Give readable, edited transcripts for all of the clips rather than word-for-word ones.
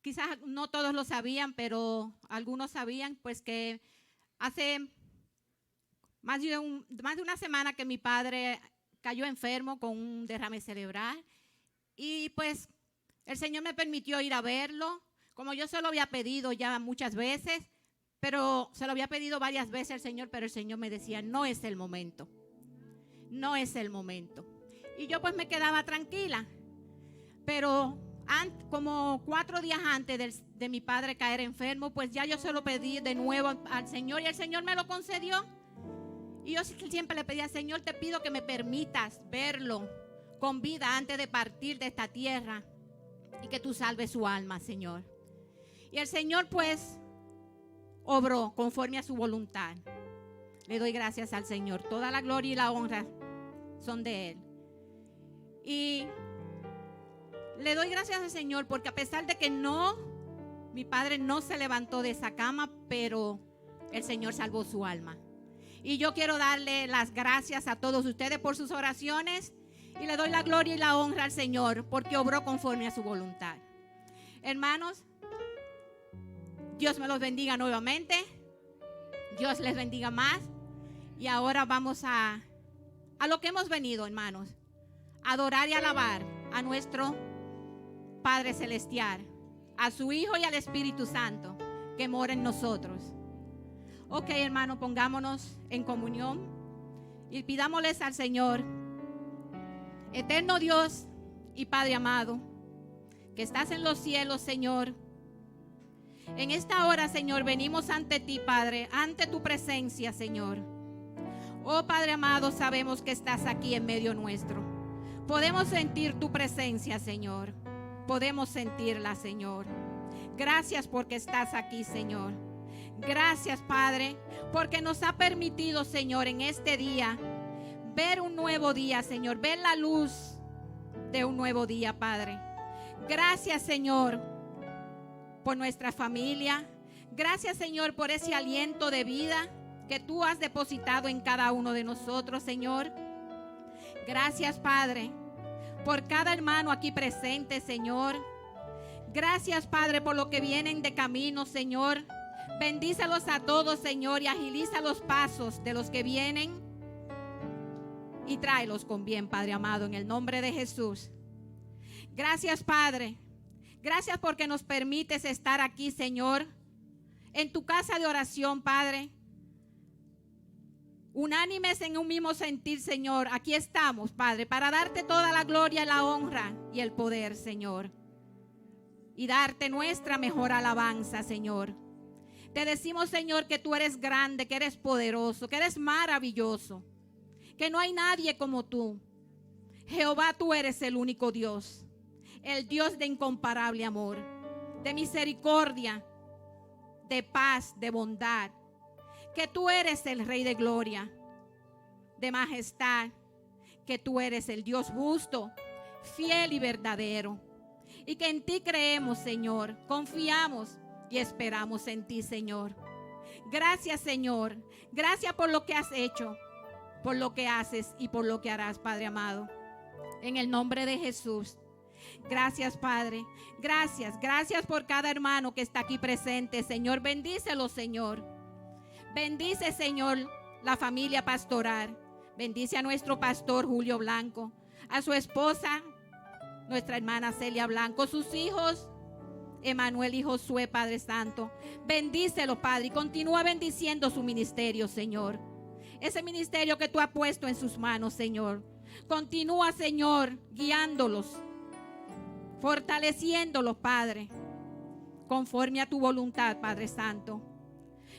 quizás no todos lo sabían, pero algunos sabían, pues que hace más de una semana que mi padre cayó enfermo con un derrame cerebral y pues el Señor me permitió ir a verlo, como yo se lo había pedido ya muchas veces, pero se lo había pedido varias veces al Señor, pero el Señor me decía, no es el momento, no es el momento. Y yo pues me quedaba tranquila, pero como 4 días antes de mi padre caer enfermo, pues ya yo se lo pedí de nuevo al Señor y el Señor me lo concedió. Y yo siempre le pedí al Señor, te pido que me permitas verlo con vida antes de partir de esta tierra y que tú salves su alma, Señor. Y el Señor pues obró conforme a su voluntad. Le doy gracias al Señor. Toda la gloria y la honra son de Él. Y le doy gracias al Señor porque a pesar de que mi padre no se levantó de esa cama, pero el Señor salvó su alma. Y yo quiero darle las gracias a todos ustedes por sus oraciones y le doy la gloria y la honra al Señor porque obró conforme a su voluntad. Hermanos, Dios me los bendiga nuevamente. Dios les bendiga más. Y ahora vamos a lo que hemos venido, hermanos. Adorar y alabar a nuestro Padre Celestial, a su Hijo y al Espíritu Santo que mora en nosotros. Ok, hermano, pongámonos en comunión y pidámosles al Señor, eterno Dios y Padre amado, que estás en los cielos, Señor. En esta hora, Señor, venimos ante ti, Padre, ante tu presencia, Señor. Oh, Padre amado, sabemos que estás aquí en medio nuestro. Podemos sentir tu presencia, Señor. Podemos sentirla, Señor. Gracias porque estás aquí, Señor. Gracias, Padre, porque nos ha permitido, Señor, en este día ver un nuevo día, Señor. Ver la luz de un nuevo día, Padre. Gracias, Señor, por nuestra familia. Gracias, Señor, por ese aliento de vida que tú has depositado en cada uno de nosotros, Señor. Gracias, Padre, por cada hermano aquí presente, Señor. Gracias, Padre, por lo que vienen de camino, Señor. Bendícelos a todos, Señor, y agiliza los pasos de los que vienen y tráelos con bien, Padre amado, en el nombre de Jesús. Gracias, Padre. Gracias porque nos permites estar aquí, Señor, en tu casa de oración, Padre. Unánimes en un mismo sentir, Señor. Aquí estamos, Padre, para darte toda la gloria, la honra y el poder, Señor. Y darte nuestra mejor alabanza, Señor. Te decimos, Señor, que tú eres grande, que eres poderoso, que eres maravilloso, que no hay nadie como tú. Jehová, tú eres el único Dios, el Dios de incomparable amor, de misericordia, de paz, de bondad, que tú eres el Rey de gloria, de majestad, que tú eres el Dios justo, fiel y verdadero, y que en ti creemos, Señor, confiamos y esperamos en ti, Señor. Gracias, Señor. Gracias por lo que has hecho, por lo que haces y por lo que harás, Padre amado. En el nombre de Jesús. Gracias, Padre. Gracias. Gracias por cada hermano que está aquí presente, Señor. Bendícelo, Señor. Bendice, Señor, la familia pastoral. Bendice a nuestro pastor Julio Blanco, a su esposa, nuestra hermana Celia Blanco, sus hijos Emanuel y Josué, Padre Santo. Bendícelo, Padre, y continúa bendiciendo su ministerio, Señor. Ese ministerio que tú has puesto en sus manos, Señor. Continúa, Señor, guiándolos, fortaleciéndolos, Padre, conforme a tu voluntad, Padre Santo.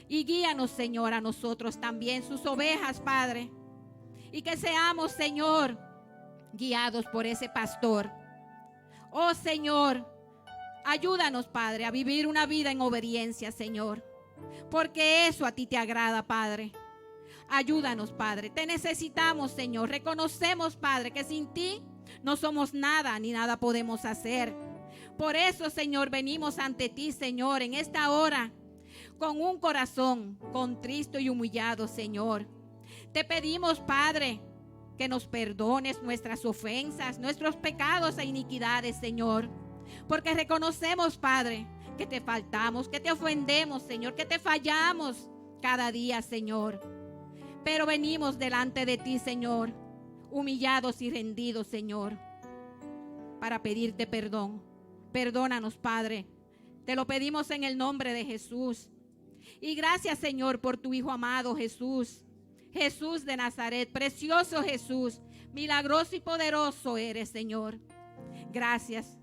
Y guíanos, Señor, a nosotros también, sus ovejas, Padre. Y que seamos, Señor, guiados por ese pastor. Oh, Señor, ayúdanos, Padre, a vivir una vida en obediencia, Señor, porque eso a ti te agrada, Padre. Ayúdanos, Padre. Te necesitamos, Señor. Reconocemos, Padre, que sin ti no somos nada, ni nada podemos hacer. Por eso, Señor, venimos ante ti, Señor, en esta hora, con un corazón contristo y humillado, Señor. Te pedimos, Padre, que nos perdones nuestras ofensas, nuestros pecados e iniquidades, Señor. Porque reconocemos, Padre, que te faltamos, que te ofendemos, Señor, que te fallamos cada día, Señor. Pero venimos delante de ti, Señor, humillados y rendidos, Señor, para pedirte perdón. Perdónanos, Padre. Te lo pedimos en el nombre de Jesús. Y gracias, Señor, por tu Hijo amado Jesús. Jesús de Nazaret, precioso Jesús, milagroso y poderoso eres, Señor. Gracias.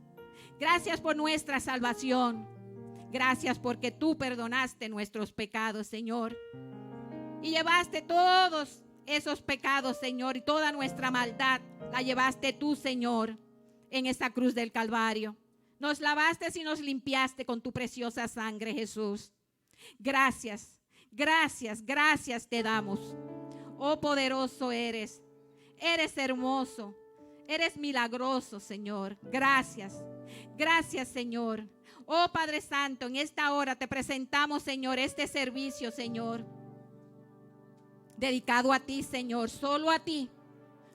Gracias por nuestra salvación. Gracias porque tú perdonaste nuestros pecados, Señor. Y llevaste todos esos pecados, Señor, y toda nuestra maldad la llevaste tú, Señor, en esa cruz del Calvario. Nos lavaste y nos limpiaste con tu preciosa sangre, Jesús. Gracias, gracias, gracias te damos. Oh, poderoso eres. Eres hermoso. Eres milagroso, Señor. Gracias. Gracias, Señor. Oh, Padre Santo, en esta hora te presentamos, Señor, este servicio, Señor, dedicado a ti, Señor, solo a ti,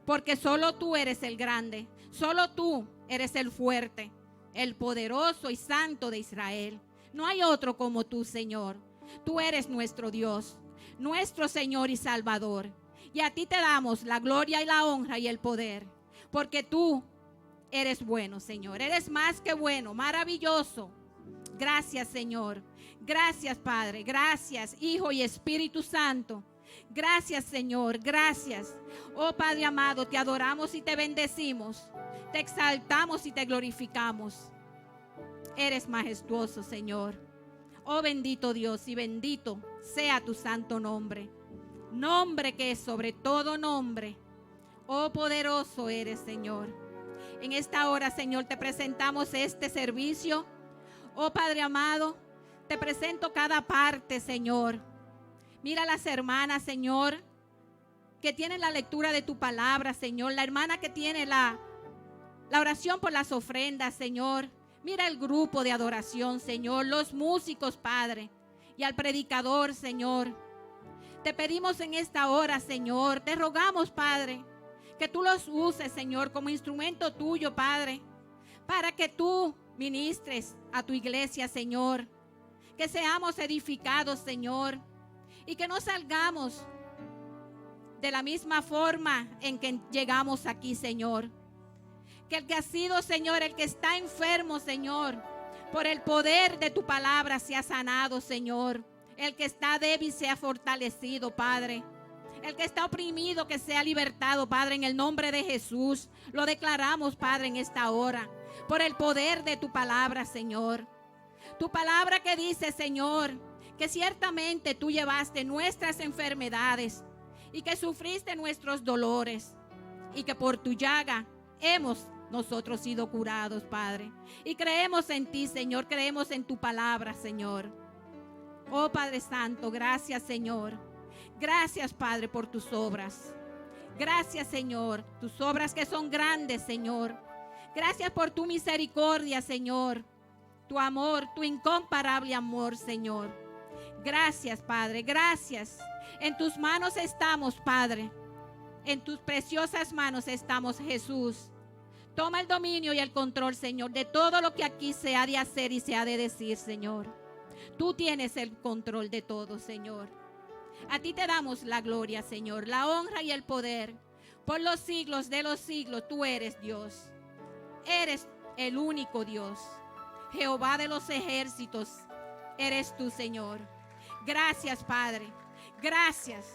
porque solo tú eres el grande, solo tú eres el fuerte, el poderoso y santo de Israel. No hay otro como tú, Señor. Tú eres nuestro Dios, nuestro Señor y Salvador. Y a ti te damos la gloria y la honra y el poder, porque tú eres bueno, Señor. Eres más que bueno, maravilloso. Gracias, Señor. Gracias, Padre. Gracias, Hijo y Espíritu Santo. Gracias, Señor. Gracias. Oh, Padre amado, te adoramos y te bendecimos. Te exaltamos y te glorificamos. Eres majestuoso, Señor. Oh, bendito Dios y bendito sea tu santo nombre. Nombre que es sobre todo nombre. Oh, poderoso eres, Señor. En esta hora, Señor, te presentamos este servicio. Oh, Padre amado, te presento cada parte, Señor. Mira las hermanas, Señor, que tienen la lectura de tu palabra, Señor. La hermana que tiene la oración por las ofrendas, Señor. Mira el grupo de adoración, Señor. Los músicos, Padre. Y al predicador, Señor. Te pedimos en esta hora, Señor. Te rogamos, Padre, que tú los uses, Señor, como instrumento tuyo, Padre, para que tú ministres a tu iglesia, Señor. Que seamos edificados, Señor. Y que no salgamos de la misma forma en que llegamos aquí, Señor. Que el que ha sido, Señor, el que está enfermo, Señor, por el poder de tu palabra sea sanado, Señor. El que está débil sea fortalecido, Padre. El que está oprimido que sea libertado, Padre, en el nombre de Jesús. Lo declaramos, Padre, en esta hora. Por el poder de tu palabra, Señor. Tu palabra que dice, Señor, que ciertamente tú llevaste nuestras enfermedades y que sufriste nuestros dolores y que por tu llaga hemos nosotros sido curados, Padre. Y creemos en ti, Señor, creemos en tu palabra, Señor. Oh, Padre Santo, gracias, Señor. Gracias, Padre, por tus obras. Gracias, Señor, tus obras que son grandes, Señor. Gracias por tu misericordia, Señor. Tu amor, tu incomparable amor, Señor. Gracias, Padre, gracias. En tus manos estamos, Padre. En tus preciosas manos estamos, Jesús. Toma el dominio y el control, Señor, de todo lo que aquí se ha de hacer y se ha de decir, Señor. Tú tienes el control de todo, Señor. A ti te damos la gloria, Señor, la honra y el poder. Por los siglos de los siglos, tú eres Dios. Eres el único Dios. Jehová de los ejércitos, eres tú, Señor. Gracias, Padre. Gracias,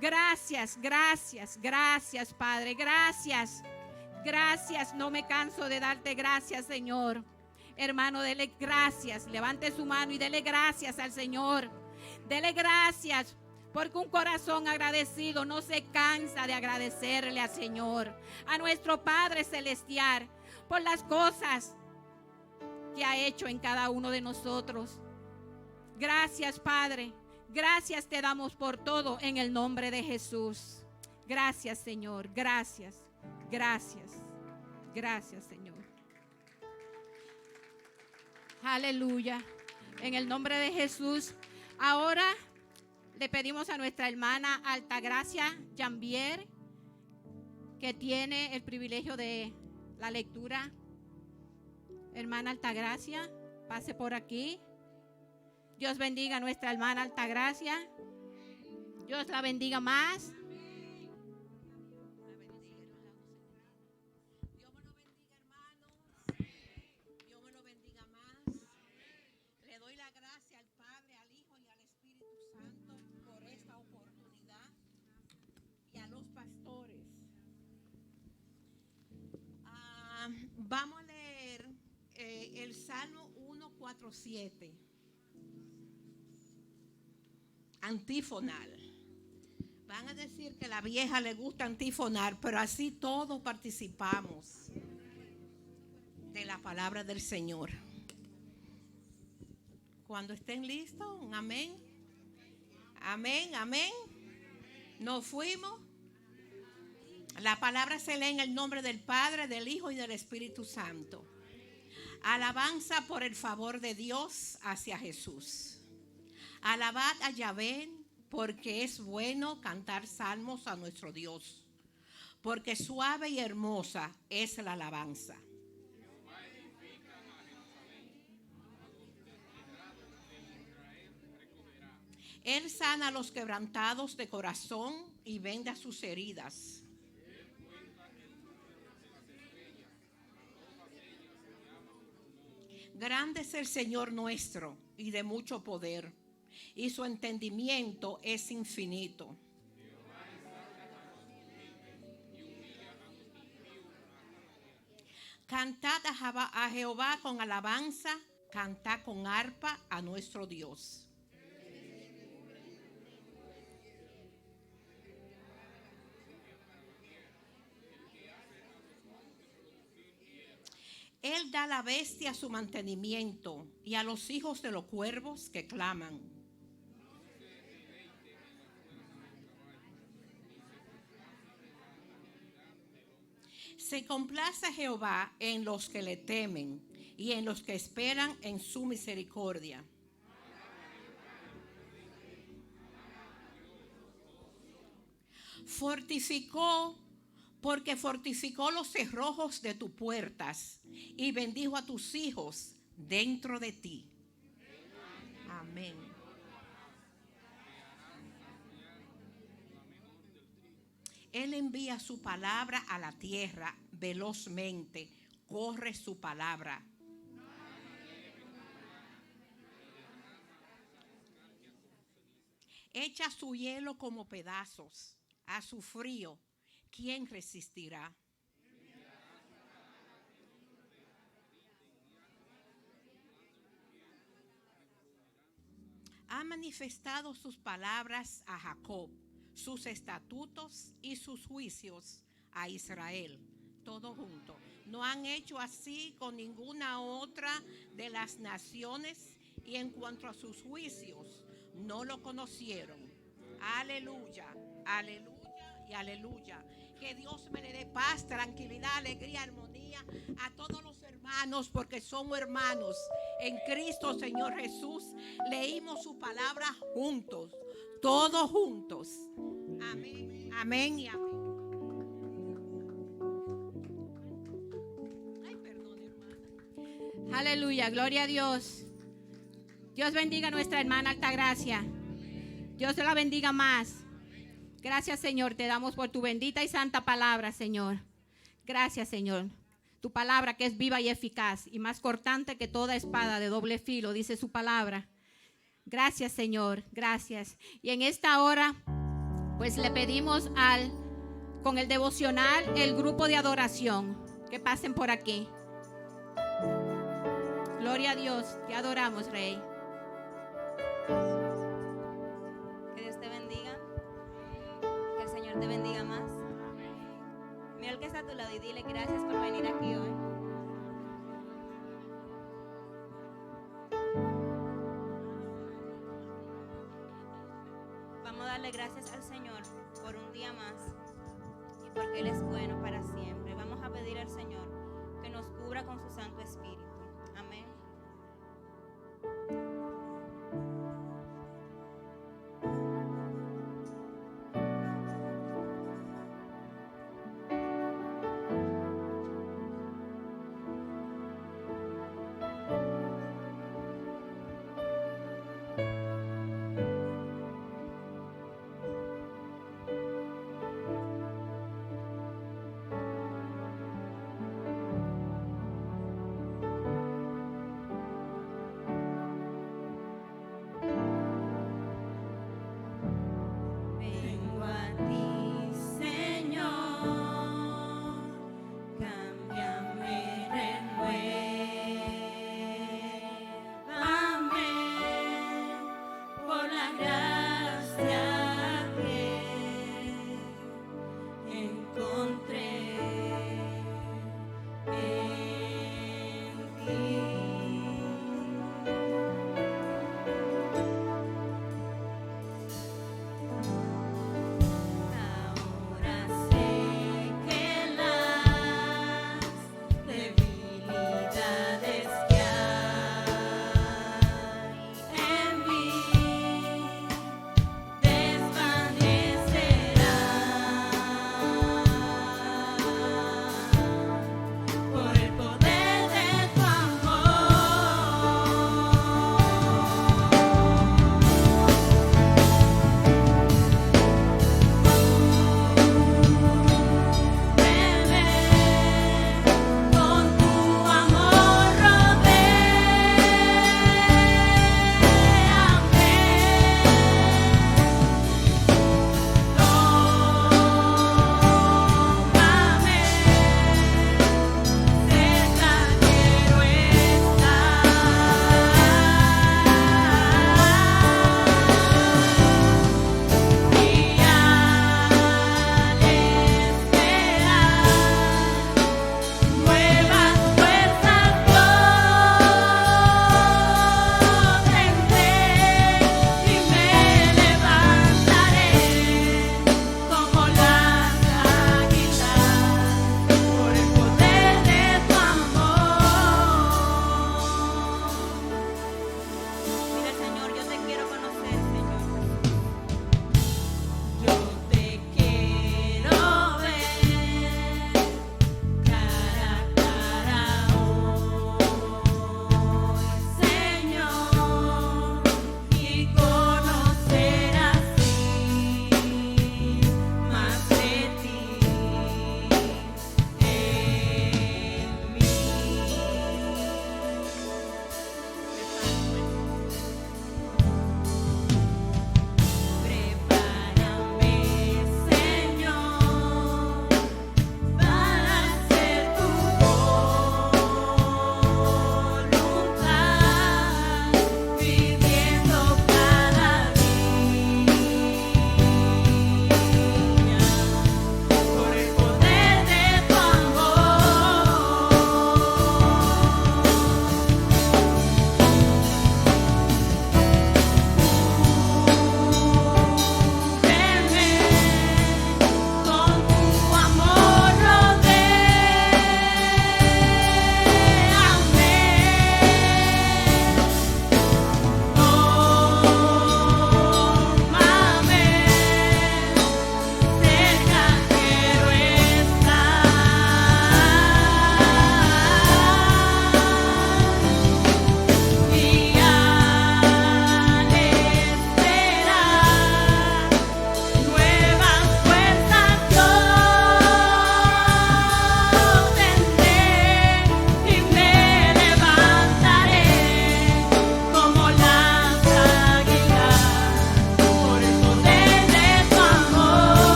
gracias, gracias, gracias, Padre. Gracias, gracias. No me canso de darte gracias, Señor. Hermano, dele gracias. Levante su mano y dele gracias al Señor. Dele gracias, porque un corazón agradecido no se cansa de agradecerle al Señor, a nuestro Padre Celestial, por las cosas que ha hecho en cada uno de nosotros. Gracias, Padre. Gracias te damos por todo en el nombre de Jesús. Gracias, Señor. Gracias. Gracias. Gracias, Señor. Aleluya. En el nombre de Jesús. Ahora le pedimos a nuestra hermana Altagracia Jambier, que tiene el privilegio de la lectura. Hermana Altagracia. pase por aquí. Dios bendiga a nuestra hermana Altagracia. Dios la bendiga más. Vamos a leer el Salmo 147. Antifonal. Van a decir que a la vieja le gusta antifonar, pero así todos participamos de la palabra del Señor. Cuando estén listos, un amén. Amén, amén. Nos fuimos. La palabra se lee en el nombre del Padre, del Hijo y del Espíritu Santo. Alabanza por el favor de Dios hacia Jesús. Alabad a Yahvé, porque es bueno cantar salmos a nuestro Dios, porque suave y hermosa es la alabanza. Él sana a los quebrantados de corazón y venda sus heridas. Grande es el Señor nuestro y de mucho poder, y su entendimiento es infinito. Cantad a Jehová con alabanza, cantad con arpa a nuestro Dios. Él da a la bestia su mantenimiento y a los hijos de los cuervos que claman. Se complace Jehová en los que le temen y en los que esperan en su misericordia. Porque fortificó los cerrojos de tus puertas y bendijo a tus hijos dentro de ti. Amén. Él envía su palabra a la tierra velozmente, corre su palabra. Echa su hielo como pedazos, a su frío, ¿quién resistirá? Ha manifestado sus palabras a Jacob, sus estatutos y sus juicios a Israel, todo junto. No han hecho así con ninguna otra de las naciones, y en cuanto a sus juicios, no lo conocieron. Aleluya, aleluya y aleluya. Que Dios me le dé paz, tranquilidad, alegría, armonía a todos los hermanos, porque somos hermanos en Cristo Señor Jesús. Leímos su palabra juntos, todos juntos. Amén, amén y amén. Ay, perdón, hermana. Aleluya, gloria a Dios. Dios bendiga a nuestra hermana Altagracia. Dios la bendiga más. Gracias, Señor, te damos por tu bendita y santa palabra, Señor. Gracias, Señor. Tu palabra que es viva y eficaz y más cortante que toda espada de doble filo, dice su palabra. Gracias, Señor, gracias. Y en esta hora, pues le pedimos con el devocional, el grupo de adoración, que pasen por aquí. Gloria a Dios, te adoramos, Rey. Que Dios te bendiga. Que el Señor te bendiga más. Mira al que está a tu lado y dile gracias por venir aquí hoy. Vamos a darle gracias al Señor por un día más y porque Él es bueno para siempre. Vamos a pedir al Señor que nos cubra con su Santo Espíritu. Amén.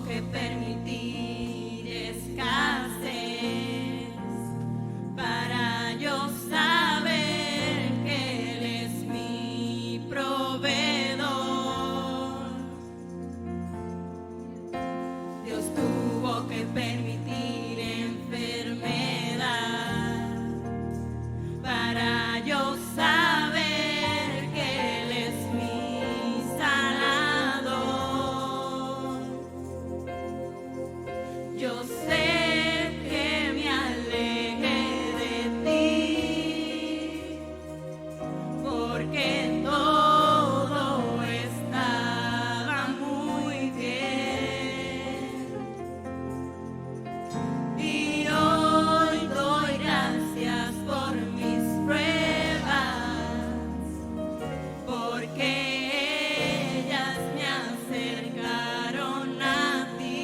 que permitir escasez para yo saber que Él es mi proveedor. Dios tuvo que permitir enfermedad para yo saber que Él es mi sanador. Yo sé que me alegué de ti, porque todo estaba muy bien. Y hoy doy gracias por mis pruebas, porque ellas me acercaron a ti.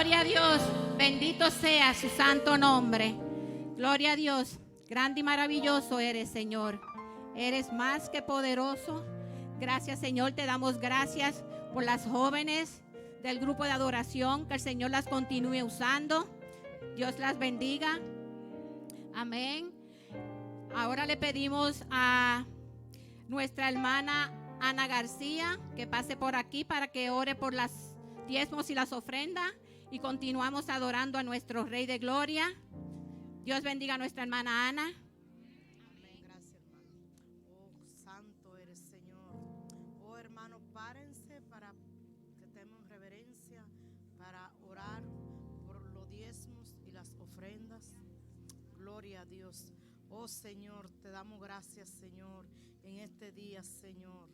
Gloria a Dios. Bendito sea su santo nombre. Gloria a Dios. Grande y maravilloso eres, Señor. Eres más que poderoso. Gracias, Señor. Te damos gracias por las jóvenes del grupo de adoración. Que el Señor las continúe usando. Dios las bendiga. Amén. Ahora le pedimos a nuestra hermana Ana García que pase por aquí para que ore por las diezmos y las ofrendas. Y continuamos adorando a nuestro Rey de Gloria. Dios bendiga a nuestra hermana Ana. Amén. Gracias, hermano. Oh, santo eres, Señor. Oh, hermano, párense para que estemos en reverencia, para orar por los diezmos y las ofrendas. Gloria a Dios. Oh, Señor, te damos gracias, Señor, en este día, Señor,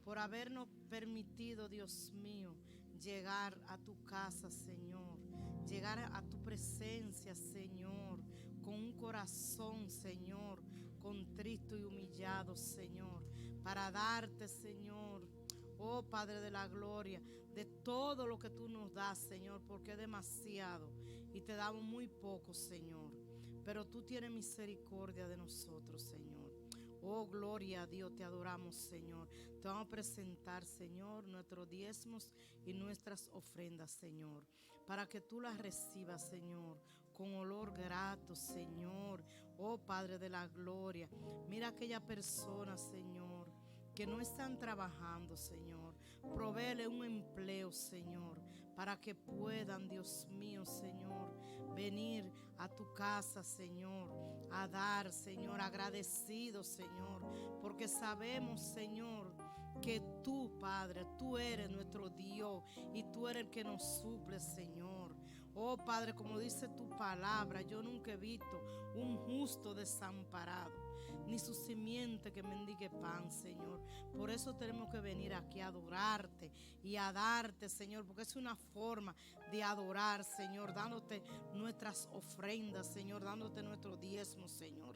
por habernos permitido, Dios mío, llegar a tu casa, Señor, llegar a tu presencia, Señor, con un corazón, Señor, contrito y humillado, Señor, para darte, Señor, oh Padre de la gloria, de todo lo que tú nos das, Señor, porque es demasiado y te damos muy poco, Señor, pero tú tienes misericordia de nosotros, Señor. Oh, gloria a Dios, te adoramos, Señor. Te vamos a presentar, Señor, nuestros diezmos y nuestras ofrendas, Señor, para que tú las recibas, Señor, con olor grato, Señor. Oh, Padre de la gloria, mira a aquella persona, Señor, que no están trabajando, Señor. Provéele un empleo, Señor, para que puedan, Dios mío, Señor, venir a tu casa, Señor, a dar, Señor, agradecido, Señor, porque sabemos, Señor, que tú, Padre, tú eres nuestro Dios y tú eres el que nos suple, Señor. Oh, Padre, como dice tu palabra, yo nunca he visto un justo desamparado, ni su simiente que mendigue pan, Señor. Por eso tenemos que venir aquí a adorarte y a darte, Señor, porque es una forma de adorar, Señor, dándote nuestras ofrendas, Señor, dándote nuestro diezmo, Señor,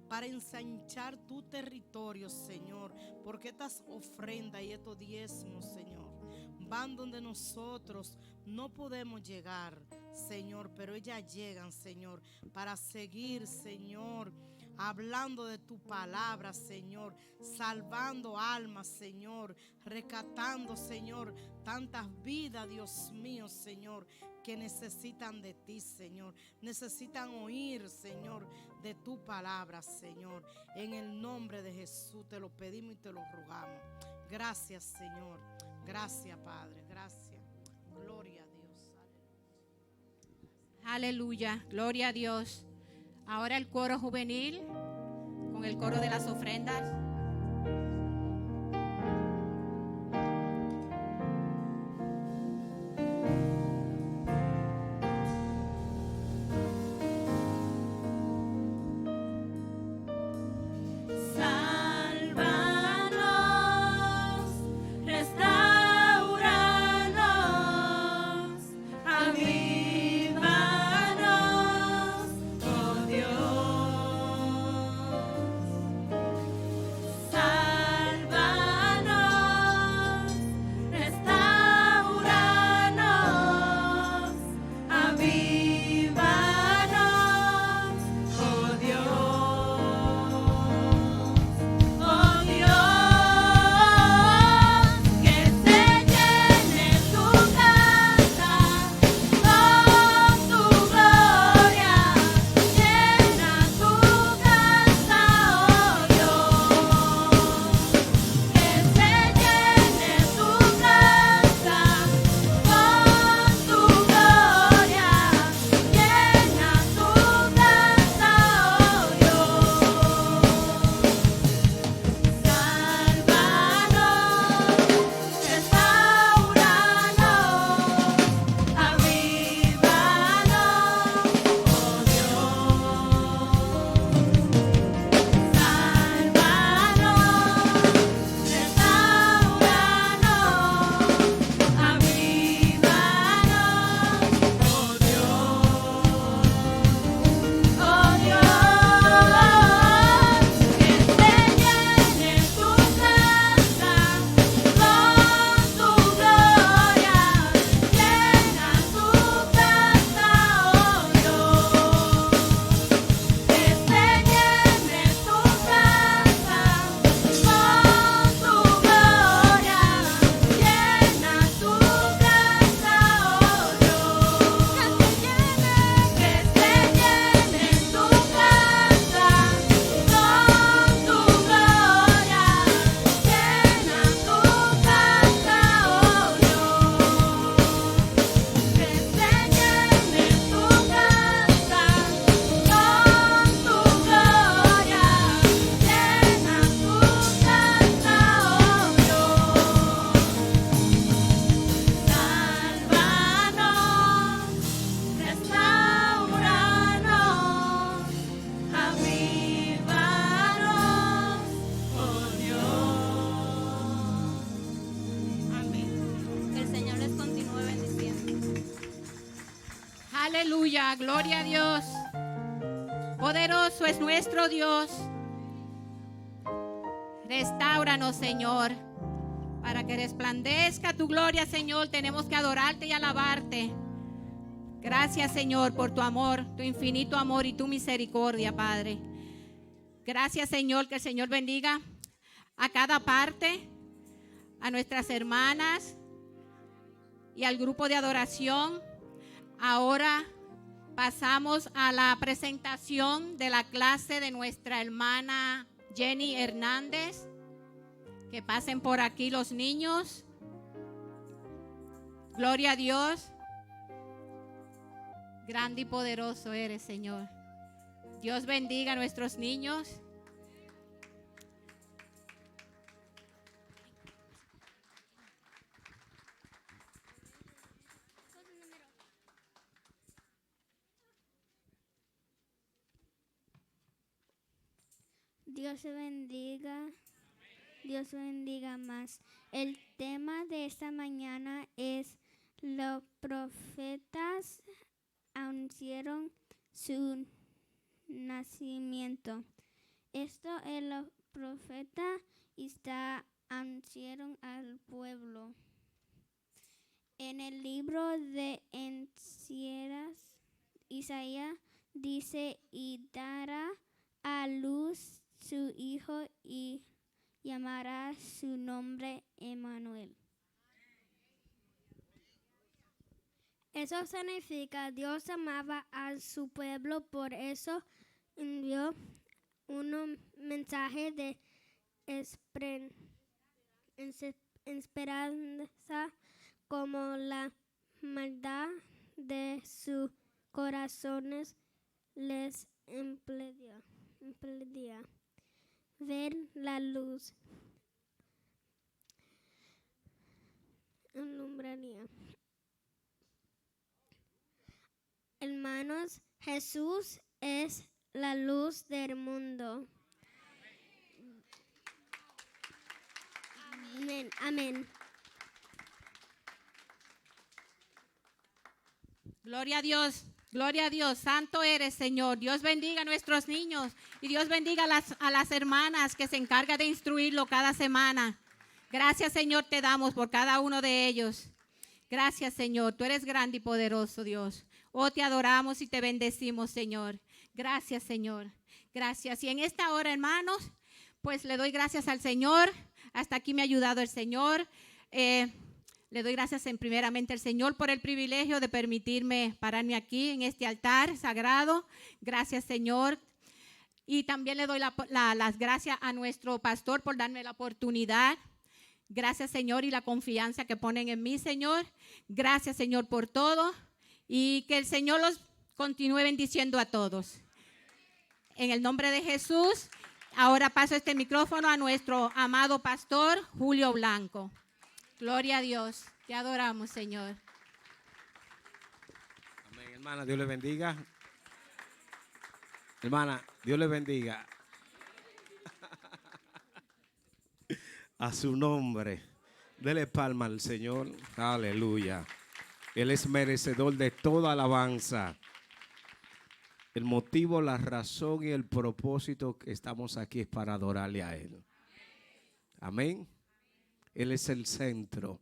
para ensanchar tu territorio, Señor, porque estas ofrendas y estos diezmos, Señor, van donde nosotros no podemos llegar, Señor, pero ellas llegan, Señor, para seguir, Señor, hablando de tu palabra, Señor, salvando almas, Señor, rescatando, Señor, tantas vidas, Dios mío, Señor, que necesitan de ti, Señor, necesitan oír, Señor, de tu palabra, Señor. En el nombre de Jesús te lo pedimos y te lo rogamos. Gracias, Señor. Gracias, Padre. Gracias. Gloria a Dios. Aleluya. Gloria a Dios. Ahora el coro juvenil con el coro de las ofrendas. Sálvanos, restauranos, avívanos, oh Dios. Aleluya, gloria a Dios. Poderoso es nuestro Dios. Restáuranos, Señor, para que resplandezca tu gloria, Señor. Tenemos que adorarte y alabarte. Gracias, Señor, por tu amor, tu infinito amor y tu misericordia, Padre. Gracias, Señor, que el Señor bendiga a cada parte, a nuestras hermanas y al grupo de adoración. Ahora pasamos a la presentación de la clase de nuestra hermana Jenny Hernández. Que pasen por aquí los niños. Gloria a Dios. Grande y poderoso eres, Señor. Dios bendiga a nuestros niños. Dios te bendiga. Dios te bendiga más. El tema de esta mañana es: los profetas anunciaron su nacimiento. Esto es los profetas anunciaron al pueblo. En el libro de Isaías dice: y dará a luz su hijo y llamará su nombre Emmanuel. Eso significa Dios amaba a su pueblo, por eso envió un mensaje de esperanza, como la maldad de sus corazones les impedía ver la luz. Alumbraría. Hermanos, Jesús es la luz del mundo. Amén. Amén. Gloria a Dios. Gloria a Dios, santo eres, Señor. Dios bendiga a nuestros niños y Dios bendiga a las hermanas que se encargan de instruirlo cada semana. Gracias, Señor, te damos por cada uno de ellos. Gracias, Señor. Tú eres grande y poderoso, Dios. Oh, te adoramos y te bendecimos, Señor. Gracias, Señor. Gracias. Y en esta hora, hermanos, pues le doy gracias al Señor. Hasta aquí me ha ayudado el Señor. Le doy gracias primeramente al Señor por el privilegio de permitirme pararme aquí en este altar sagrado. Gracias, Señor. Y también le doy las gracias a nuestro pastor por darme la oportunidad. Gracias, Señor, y la confianza que ponen en mí, Señor. Gracias, Señor, por todo. Y que el Señor los continúe bendiciendo a todos. En el nombre de Jesús, ahora paso este micrófono a nuestro amado pastor Julio Blanco. Gloria a Dios. Te adoramos, Señor. Amén, hermana, Dios le bendiga. Hermana, Dios le bendiga. A su nombre. Dele palma al Señor. Aleluya. Él es merecedor de toda alabanza. El motivo, la razón y el propósito que estamos aquí es para adorarle a Él. Amén. Él es el centro.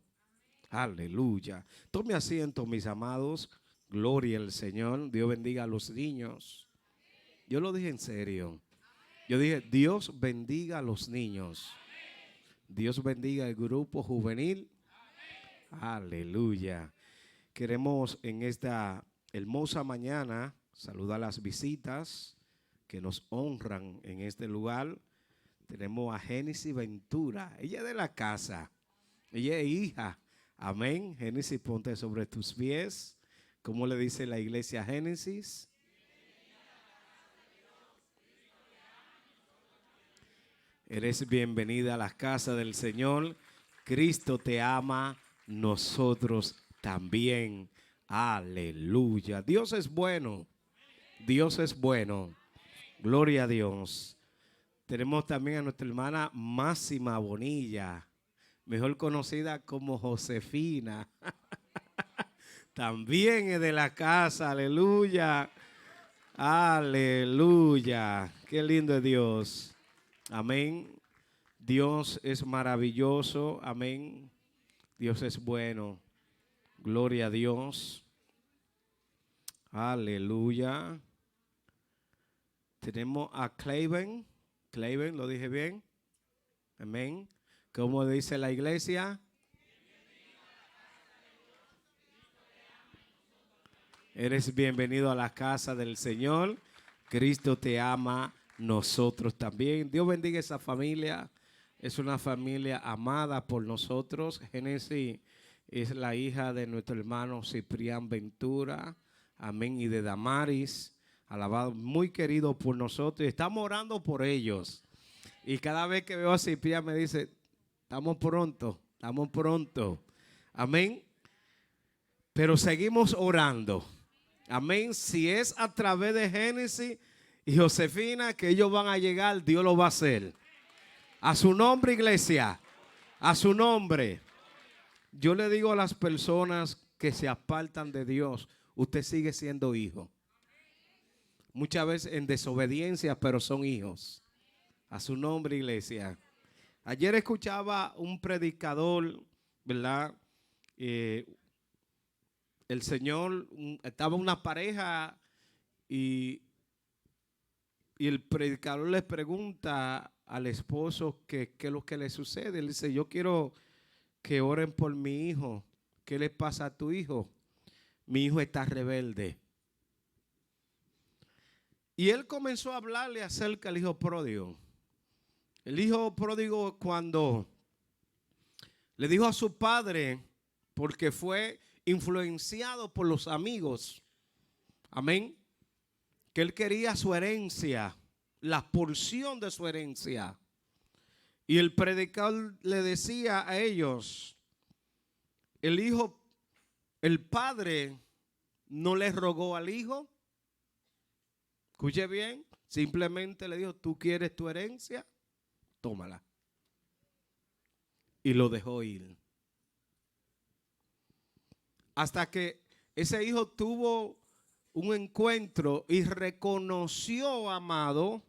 Aleluya. Tome asiento, mis amados. Gloria al Señor. Dios bendiga a los niños. Yo lo dije en serio. Yo dije, Dios bendiga a los niños. Dios bendiga al grupo juvenil. Aleluya. Queremos en esta hermosa mañana saludar a las visitas que nos honran en este lugar. Tenemos a Génesis Ventura. Ella es de la casa. Ella es hija. Amén. Génesis, ponte sobre tus pies. ¿Cómo le dice la iglesia a Génesis? Eres bienvenida a la casa del Señor. Cristo te ama, nosotros también. Aleluya. Dios es bueno. Dios es bueno. Gloria a Dios. Tenemos también a nuestra hermana Máxima Bonilla, mejor conocida como Josefina. también es de la casa, aleluya. Aleluya. Qué lindo es Dios. Amén. Dios es maravilloso. Amén. Dios es bueno. Gloria a Dios. Aleluya. Tenemos a Clayben. Clayben, ¿lo dije bien? Amén. ¿Cómo dice la iglesia? Eres bienvenido a la casa del Señor. Cristo te ama, nosotros también. Dios bendiga esa familia. Es una familia amada por nosotros. Génesis es la hija de nuestro hermano Ciprián Ventura. Amén. Y de Damaris. Alabado, muy querido por nosotros. Y estamos orando por ellos. Y cada vez que veo a Ciprián me dice, estamos pronto, estamos pronto. Amén. Pero seguimos orando. Amén. Si es a través de Génesis y Josefina que ellos van a llegar, Dios lo va a hacer. A su nombre, iglesia. A su nombre. Yo le digo a las personas que se apartan de Dios, usted sigue siendo hijo. Muchas veces en desobediencia, pero son hijos. A su nombre, iglesia. Ayer escuchaba un predicador, ¿verdad? El Señor, estaba una pareja y el predicador le pregunta al esposo qué es lo que le sucede. Él dice, yo quiero que oren por mi hijo. ¿Qué le pasa a tu hijo? Mi hijo está rebelde. Y él comenzó a hablarle acerca del hijo pródigo. El hijo pródigo cuando le dijo a su padre, porque fue influenciado por los amigos, amén, que él quería su herencia, la porción de su herencia. Y el predicador le decía a ellos, el padre no le rogó al hijo, escuche bien, simplemente le dijo, ¿tú quieres tu herencia? Tómala. Y lo dejó ir. Hasta que ese hijo tuvo un encuentro y reconoció, amado,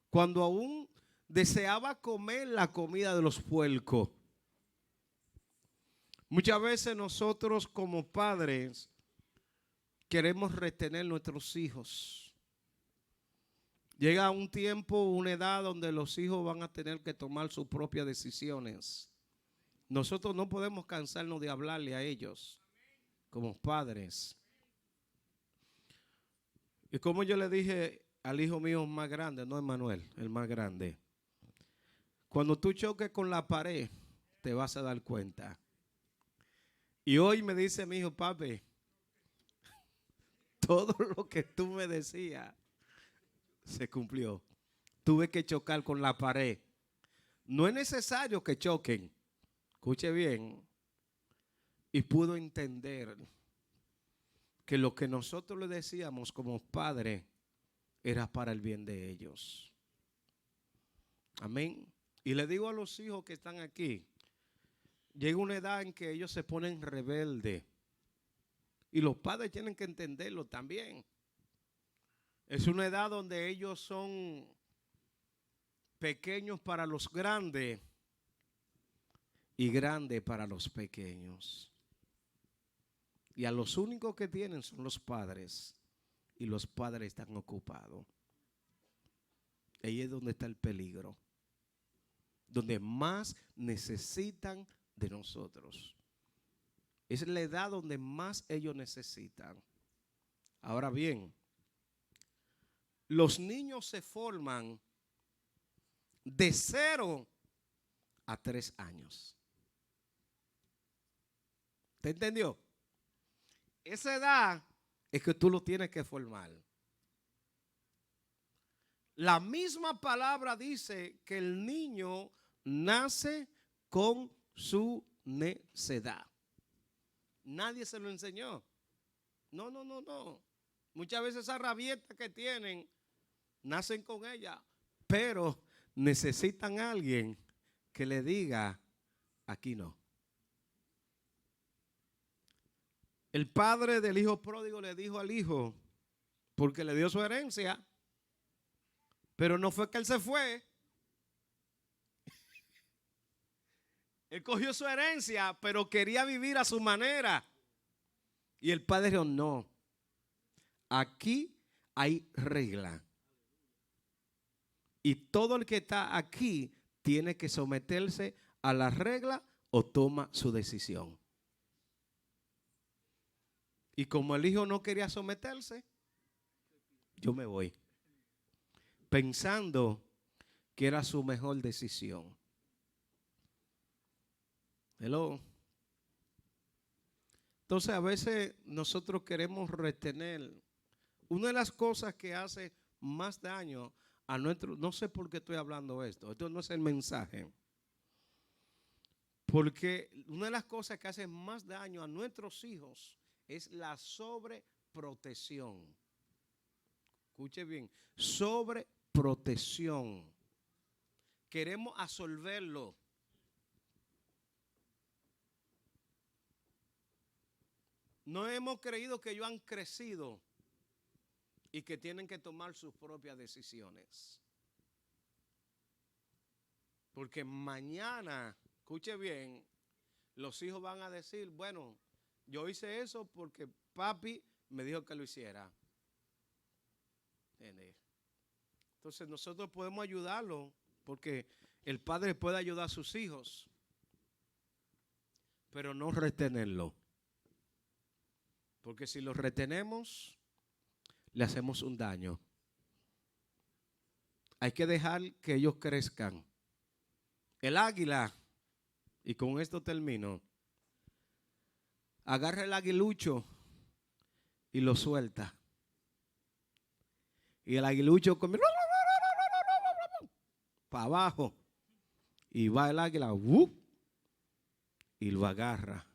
cuando aún deseaba comer la comida de los puercos. Muchas veces nosotros como padres queremos retener nuestros hijos. Llega un tiempo, una edad donde los hijos van a tener que tomar sus propias decisiones. Nosotros no podemos cansarnos de hablarle a ellos como padres. Y como yo le dije al hijo mío más grande, no Emanuel, el más grande, cuando tú choques con la pared, te vas a dar cuenta. Y hoy me dice mi hijo, papi, todo lo que tú me decías se cumplió. Tuve que chocar con la pared. No es necesario que choquen. Escuche bien. Y pudo entender que lo que nosotros le decíamos como padres era para el bien de ellos. Amén. Y le digo a los hijos que están aquí, llega una edad en que ellos se ponen rebeldes. Y los padres tienen que entenderlo también. Es una edad donde ellos son pequeños para los grandes y grandes para los pequeños. Y a los únicos que tienen son los padres. Y los padres están ocupados. Ahí es donde está el peligro. Donde más necesitan de nosotros. Es la edad donde más ellos necesitan. Ahora bien, los niños se forman de 0 a 3 años. ¿Te entendió? Esa edad es que tú lo tienes que formar. La misma palabra dice que el niño nace con su necedad. Nadie se lo enseñó. No. Muchas veces esa rabieta que tienen, nacen con ella, pero necesitan a alguien que le diga, aquí no. El padre del hijo pródigo le dijo al hijo, porque le dio su herencia, pero no fue que él se fue. Él cogió su herencia, pero quería vivir a su manera. Y el padre dijo, no, aquí hay regla. Y todo el que está aquí tiene que someterse a la regla o toma su decisión. Y como el hijo no quería someterse, yo me voy, pensando que era su mejor decisión. Hello. Entonces a veces nosotros queremos retener. Una de las cosas que hace más daño a nuestro, no sé por qué estoy hablando esto no es el mensaje. Porque una de las cosas que hace más daño a nuestros hijos es la sobreprotección. Escuche bien, sobreprotección. Queremos absolverlo. No hemos creído que ellos han crecido y que tienen que tomar sus propias decisiones. Porque mañana, escuche bien, los hijos van a decir, bueno, yo hice eso porque papi me dijo que lo hiciera. Entonces nosotros podemos ayudarlo porque el padre puede ayudar a sus hijos, pero no retenerlo. Porque si los retenemos, le hacemos un daño. Hay que dejar que ellos crezcan. El águila, y con esto termino, agarra el aguilucho y lo suelta. Y el aguilucho come para abajo. Y va el águila y lo agarra.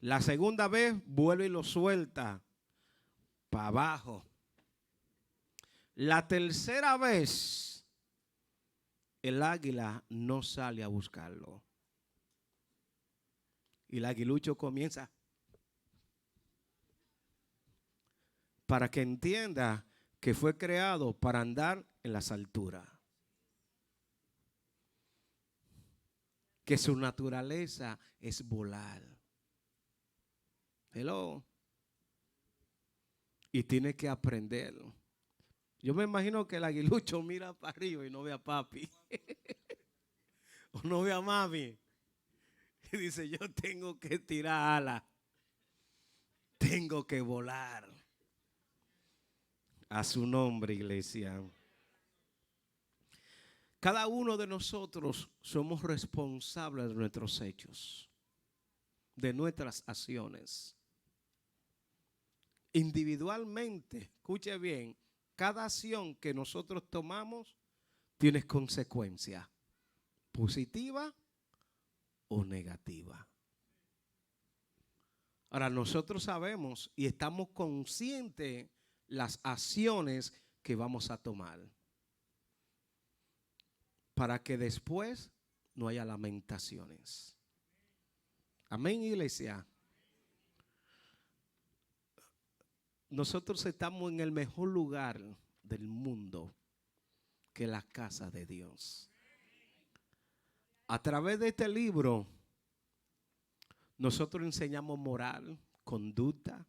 La segunda vez vuelve y lo suelta para abajo. La tercera vez el águila no sale a buscarlo. Y el aguilucho comienza para que entienda que fue creado para andar en las alturas. Que su naturaleza es volar. Hello. Y tiene que aprender. Yo me imagino que el aguilucho mira para arriba y no ve a papi. O no ve a mami. Y dice, yo tengo que tirar alas. Tengo que volar. A su nombre, iglesia. Cada uno de nosotros somos responsables de nuestros hechos, de nuestras acciones. Individualmente, escuche bien, cada acción que nosotros tomamos tiene consecuencia, positiva o negativa. Ahora nosotros sabemos y estamos conscientes las acciones que vamos a tomar para que después no haya lamentaciones. Amén, iglesia. Nosotros estamos en el mejor lugar del mundo, que la casa de Dios. A través de este libro, nosotros enseñamos moral, conducta,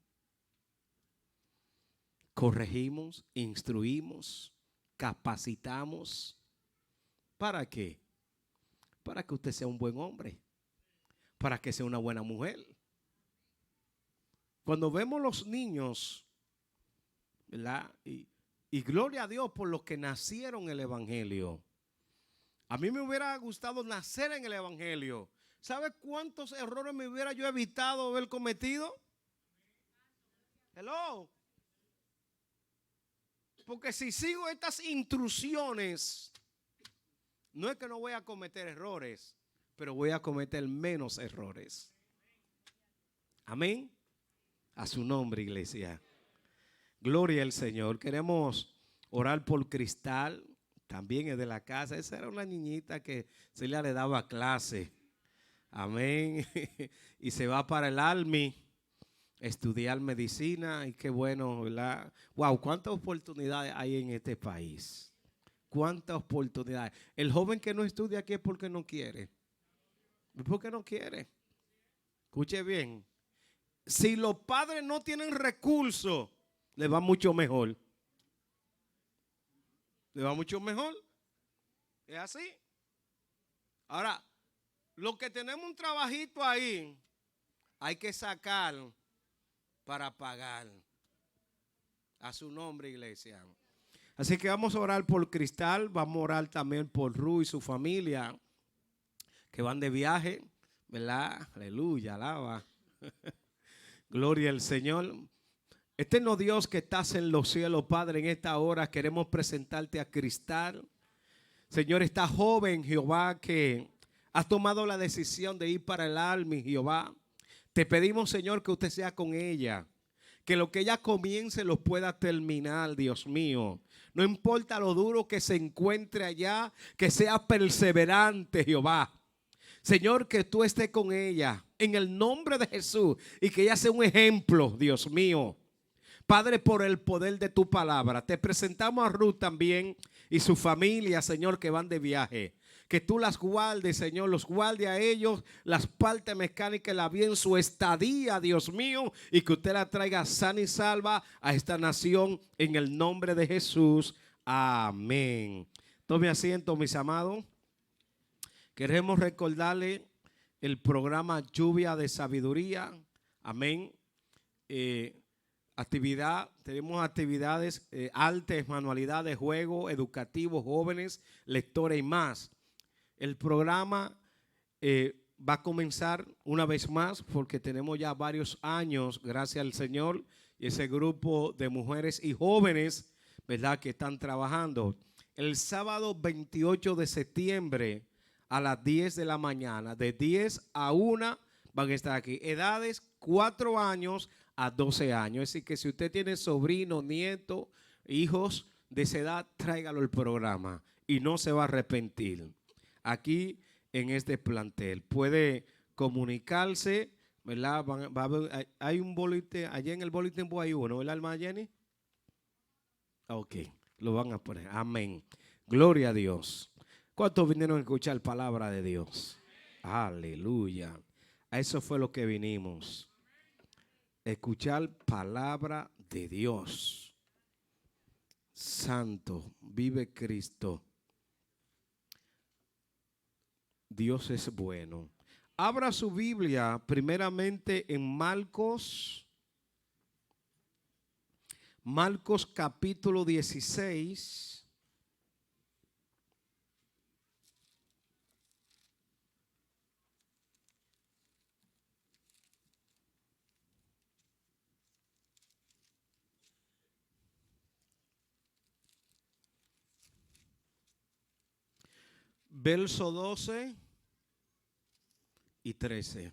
corregimos, instruimos, capacitamos. ¿Para qué? Para que usted sea un buen hombre, para que sea una buena mujer. Cuando vemos los niños, ¿verdad? Y gloria a Dios por los que nacieron en el Evangelio. A mí me hubiera gustado nacer en el Evangelio. ¿Sabe cuántos errores me hubiera yo evitado haber cometido? Hello. Porque si sigo estas instrucciones, no es que no voy a cometer errores, pero voy a cometer menos errores. Amén. A su nombre, iglesia. Gloria al Señor. Queremos orar por Cristal. También es de la casa. Esa era una niñita que Celia le daba clase. Amén. Y se va para el Army. estudiar medicina y qué bueno, ¿verdad? Wow, cuántas oportunidades hay en este país. Cuántas oportunidades. El joven que no estudia aquí es porque no quiere. Es porque no quiere. Escuche bien. Si los padres no tienen recursos, les va mucho mejor. Les va mucho mejor. Es así. Ahora, los que tenemos un trabajito ahí, hay que sacar para pagar. A su nombre, iglesia. Así que vamos a orar por Cristal, vamos a orar también por Ru y su familia que van de viaje, ¿verdad? Aleluya, alaba. Gloria al Señor. Eterno Dios que estás en los cielos, Padre, en esta hora queremos presentarte a Cristal. Señor, esta joven, Jehová, que has tomado la decisión de ir para el alma, Jehová. Te pedimos, Señor, que usted sea con ella. Que lo que ella comience lo pueda terminar, Dios mío. No importa lo duro que se encuentre allá, que sea perseverante, Jehová. Señor, que tú estés con ella en el nombre de Jesús y que ella sea un ejemplo, Dios mío. Padre, por el poder de tu palabra, te presentamos a Ruth también y su familia, Señor, que van de viaje. Que tú las guardes, Señor, los guarde a ellos, las partes mecánicas, la bien su estadía, Dios mío, y que usted la traiga sana y salva a esta nación en el nombre de Jesús. Amén. Tome asiento, mis amados. Queremos recordarle el programa Lluvia de Sabiduría. Amén. Tenemos actividades, artes, manualidades, juegos, educativos, jóvenes, lectores y más. El programa va a comenzar una vez más porque tenemos ya varios años, gracias al Señor, y ese grupo de mujeres y jóvenes, ¿verdad?, que están trabajando. El sábado 28 de septiembre a las 10 de la mañana, de 10 a 1 van a estar aquí. Edades 4 años a 12 años. Así que si usted tiene sobrino, nieto, hijos de esa edad, tráigalo al programa y no se va a arrepentir. Aquí en este plantel puede comunicarse, ¿verdad? Hay un boletín, allá en el boletín hay uno, ¿verdad, hermana Jenny? Ok, lo van a poner. Amén. Gloria a Dios. ¿Cuántos vinieron a escuchar palabra de Dios? Aleluya. A eso fue lo que vinimos. Escuchar palabra de Dios. Santo, vive Cristo. Dios es bueno. Abra su Biblia primeramente en Marcos. Marcos capítulo 16. Verso 12 y 13.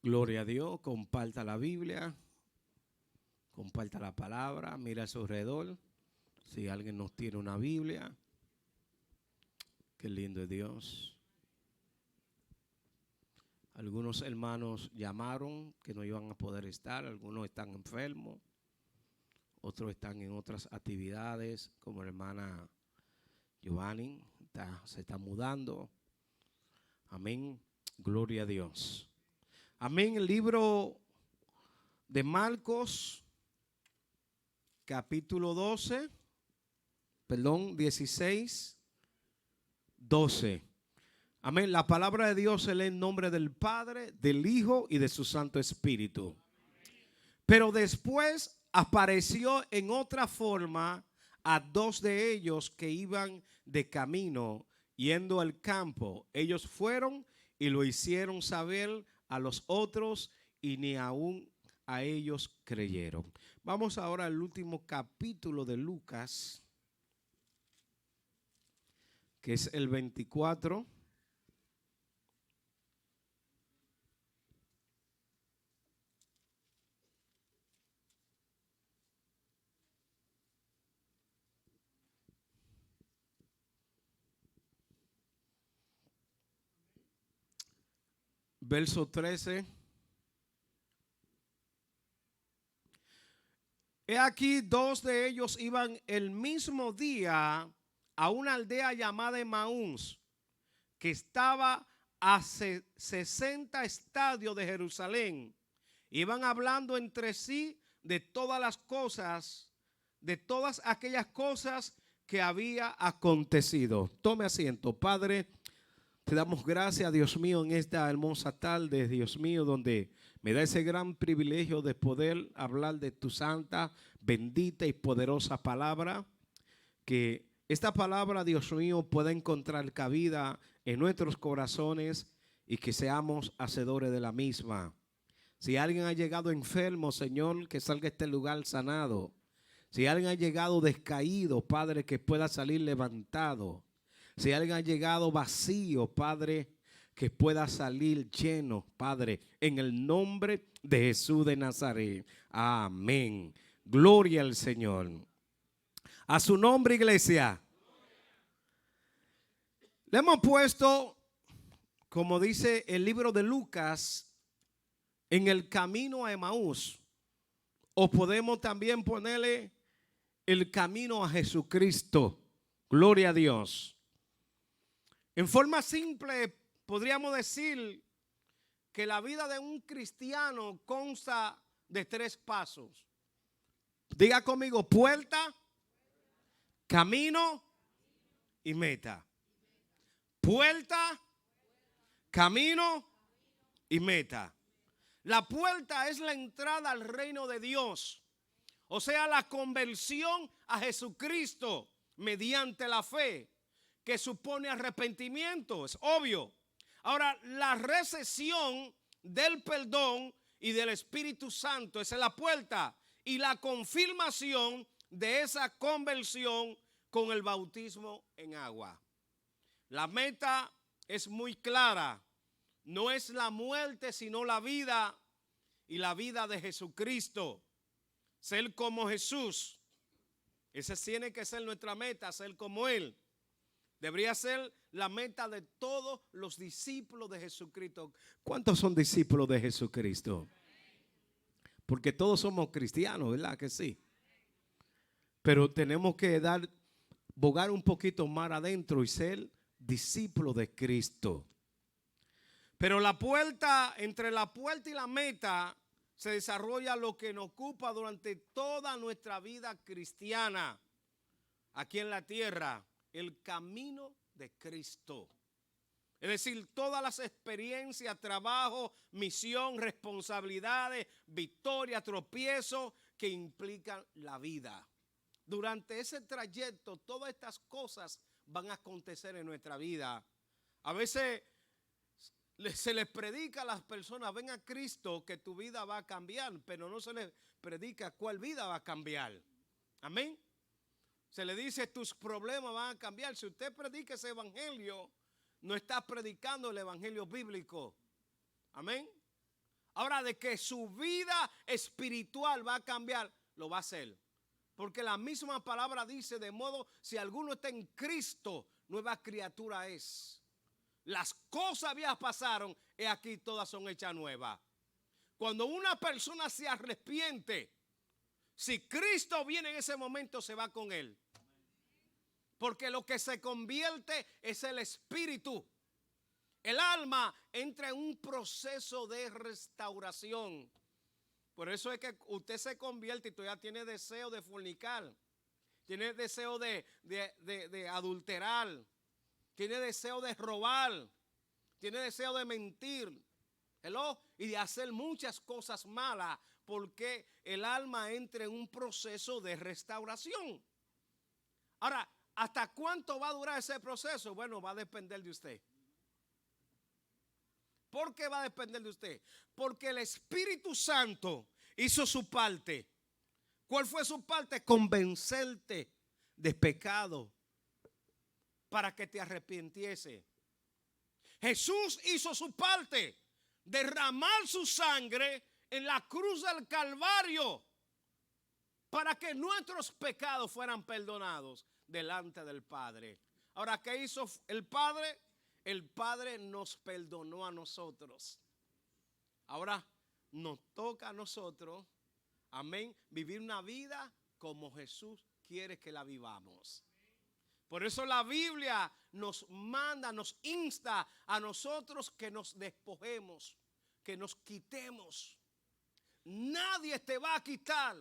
Gloria a Dios, comparta la Biblia, comparta la palabra, mira a su alrededor. Si alguien nos tiene una Biblia, qué lindo es Dios. Algunos hermanos llamaron que no iban a poder estar, algunos están enfermos, otros están en otras actividades, como la hermana Giovanni, se está mudando. Amén, gloria a Dios. Amén, el libro de Marcos, capítulo 16, 12. Amén. La palabra de Dios se lee en nombre del Padre, del Hijo y de su Santo Espíritu. Pero después apareció en otra forma a dos de ellos que iban de camino yendo al campo. Ellos fueron y lo hicieron saber a los otros y ni aún a ellos creyeron. Vamos ahora al último capítulo de Lucas, que es el 24. verso 13. He aquí, dos de ellos iban el mismo día a una aldea llamada Emaús, que estaba a 60 estadios de Jerusalén. Iban hablando entre sí de todas las cosas, de todas aquellas cosas que había acontecido. Tome asiento. Padre, te damos gracias, Dios mío, en esta hermosa tarde, Dios mío, donde me da ese gran privilegio de poder hablar de tu santa, bendita y poderosa palabra. Que esta palabra, Dios mío, pueda encontrar cabida en nuestros corazones y que seamos hacedores de la misma. Si alguien ha llegado enfermo, Señor, que salga de este lugar sanado. Si alguien ha llegado descaído, Padre, que pueda salir levantado. Si alguien ha llegado vacío, Padre, que pueda salir lleno, Padre, en el nombre de Jesús de Nazaret. Amén. Gloria al Señor. A su nombre, iglesia. Le hemos puesto, como dice el libro de Lucas, en el camino a Emaús. O podemos también ponerle el camino a Jesucristo. Gloria a Dios. En forma simple, podríamos decir que la vida de un cristiano consta de 3 pasos. Diga conmigo: puerta, camino y meta. Puerta, camino y meta. La puerta es la entrada al reino de Dios, o sea, la conversión a Jesucristo mediante la fe, que supone arrepentimiento, es obvio. Ahora, la recepción del perdón y del Espíritu Santo, esa es la puerta, y la confirmación de esa conversión con el bautismo en agua. La meta es muy clara. No es la muerte, sino la vida, y la vida de Jesucristo. Ser como Jesús. Esa tiene que ser nuestra meta, ser como Él. Debería ser la meta de todos los discípulos de Jesucristo. ¿Cuántos son discípulos de Jesucristo? Porque todos somos cristianos, ¿verdad que sí? Pero tenemos que bogar un poquito más adentro y ser discípulos de Cristo. Pero la puerta, entre la puerta y la meta, se desarrolla lo que nos ocupa durante toda nuestra vida cristiana aquí en la tierra: el camino de Cristo. Es decir, todas las experiencias, trabajo, misión, responsabilidades, victoria, tropiezo que implican la vida. Durante ese trayecto, todas estas cosas van a acontecer en nuestra vida. A veces se les predica a las personas: ven a Cristo que tu vida va a cambiar, pero no se les predica cuál vida va a cambiar. Amén. Se le dice: tus problemas van a cambiar. Si usted predica ese evangelio, no está predicando el evangelio bíblico. Amén. Ahora, de que su vida espiritual va a cambiar, lo va a hacer. Porque la misma palabra dice: de modo, si alguno está en Cristo, nueva criatura es. Las cosas viejas pasaron, y aquí todas son hechas nuevas. Cuando una persona se arrepiente, si Cristo viene en ese momento, se va con él. Porque lo que se convierte es el espíritu. El alma entra en un proceso de restauración. Por eso es que usted se convierte y todavía tiene deseo de fornicar. Tiene deseo de adulterar. Tiene deseo de robar. Tiene deseo de mentir. Y de hacer muchas cosas malas. Porque el alma entra en un proceso de restauración. Ahora, ¿hasta cuánto va a durar ese proceso? Bueno, va a depender de usted. ¿Por qué va a depender de usted? Porque el Espíritu Santo hizo su parte. ¿Cuál fue su parte? Convencerte de pecado para que te arrepintiese. Jesús hizo su parte, derramar su sangre en la cruz del Calvario para que nuestros pecados fueran perdonados delante del Padre. Ahora, ¿qué hizo el Padre? El Padre nos perdonó a nosotros. Ahora nos toca a nosotros, amén, vivir una vida como Jesús quiere que la vivamos. Por eso la Biblia nos manda, nos insta a nosotros que nos despojemos, que nos quitemos. Nadie te va a quitar.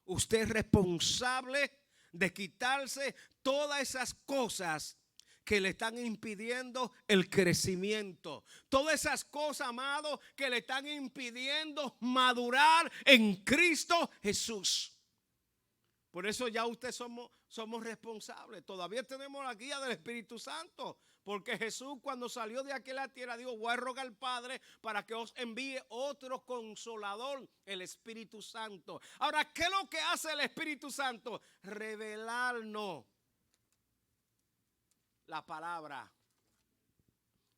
Usted es responsable de quitarse todas esas cosas que le están impidiendo el crecimiento. Todas esas cosas, amado, que le están impidiendo madurar en Cristo Jesús. Por eso ya usted somos responsables. Todavía tenemos la guía del Espíritu Santo. Porque Jesús, cuando salió de aquella tierra, dijo: voy a rogar al Padre para que os envíe otro consolador, el Espíritu Santo. Ahora, ¿qué es lo que hace el Espíritu Santo? Revelarnos la palabra.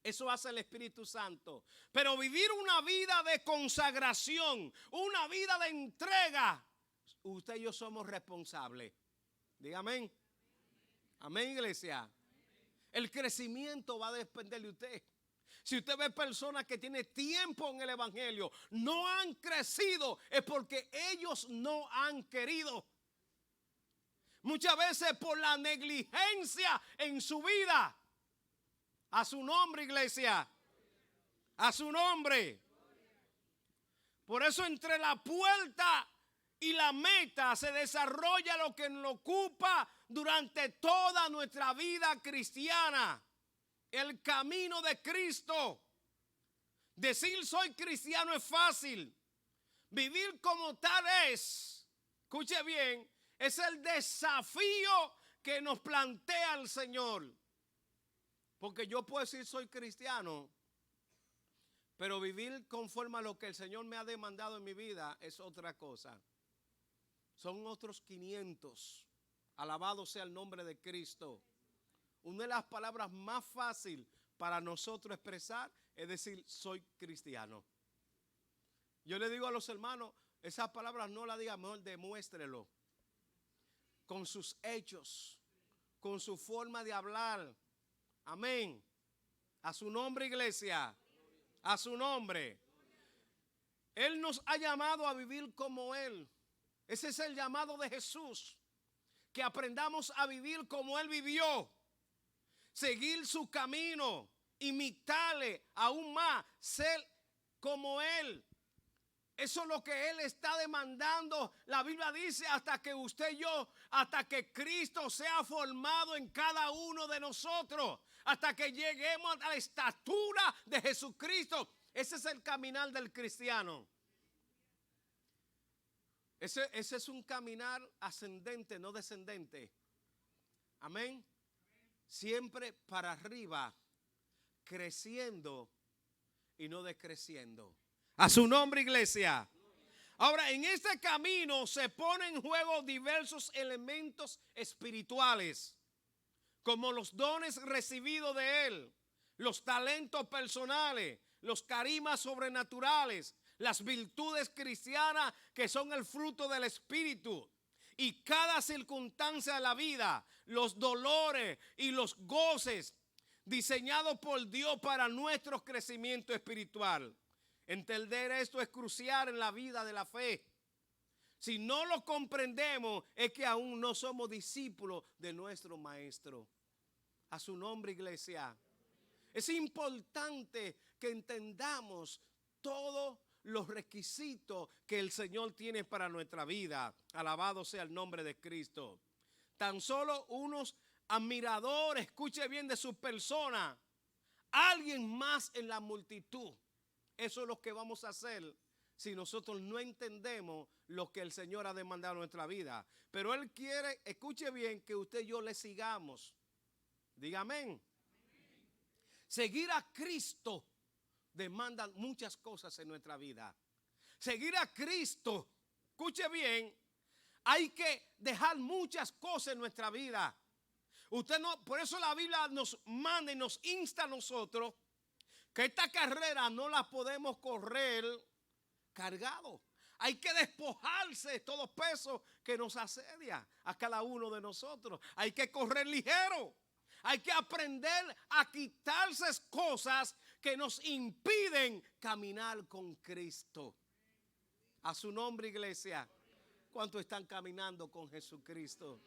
Eso hace el Espíritu Santo. Pero vivir una vida de consagración, una vida de entrega, usted y yo somos responsables. Dígame. Amén, iglesia. El crecimiento va a depender de usted. Si usted ve personas que tienen tiempo en el evangelio, no han crecido, es porque ellos no han querido. Muchas veces por la negligencia en su vida. A su nombre, iglesia. A su nombre. Por eso entre la puerta y la meta se desarrolla lo que nos ocupa durante toda nuestra vida cristiana. El camino de Cristo. Decir soy cristiano es fácil. Vivir como tal es, escuche bien, es el desafío que nos plantea el Señor. Porque yo puedo decir soy cristiano, pero vivir conforme a lo que el Señor me ha demandado en mi vida es otra cosa. Son otros 500. Alabado sea el nombre de Cristo. Una de las palabras más fáciles para nosotros expresar es decir soy cristiano. Yo le digo a los hermanos, esas palabras no las diga, mejor demuéstrelo. Con sus hechos, con su forma de hablar. Amén. A su nombre, iglesia. A su nombre. Él nos ha llamado a vivir como Él. Ese es el llamado de Jesús. Que aprendamos a vivir como Él vivió. Seguir su camino. Imitarle aún más. Ser como Él. Eso es lo que Él está demandando. La Biblia dice hasta que usted y yo, hasta que Cristo sea formado en cada uno de nosotros. Hasta que lleguemos a la estatura de Jesucristo. Ese es el caminar del cristiano. Ese es un caminar ascendente, no descendente. Amén. Siempre para arriba, creciendo y no decreciendo. A su nombre, iglesia. Ahora, en este camino se ponen en juego diversos elementos espirituales, como los dones recibidos de Él, los talentos personales, los carismas sobrenaturales, las virtudes cristianas que son el fruto del Espíritu. Y cada circunstancia de la vida, los dolores y los goces diseñados por Dios para nuestro crecimiento espiritual. Entender esto es crucial en la vida de la fe. Si no lo comprendemos, es que aún no somos discípulos de nuestro Maestro. A su nombre, iglesia. Es importante que entendamos todos los requisitos que el Señor tiene para nuestra vida. Alabado sea el nombre de Cristo. Tan solo unos admiradores, escuche bien, de su persona. Alguien más en la multitud. Eso es lo que vamos a hacer si nosotros no entendemos lo que el Señor ha demandado en nuestra vida. Pero Él quiere, escuche bien, que usted y yo le sigamos. Diga amén. Seguir a Cristo demanda muchas cosas en nuestra vida. Seguir a Cristo, escuche bien, hay que dejar muchas cosas en nuestra vida. Usted no, por eso la Biblia nos manda y nos insta a nosotros que esta carrera no la podemos correr cargado. Hay que despojarse de todo peso que nos asedia a cada uno de nosotros. Hay que correr ligero. Hay que aprender a quitarse cosas que nos impiden caminar con Cristo. A su nombre, iglesia. ¿Cuántos están caminando con Jesucristo?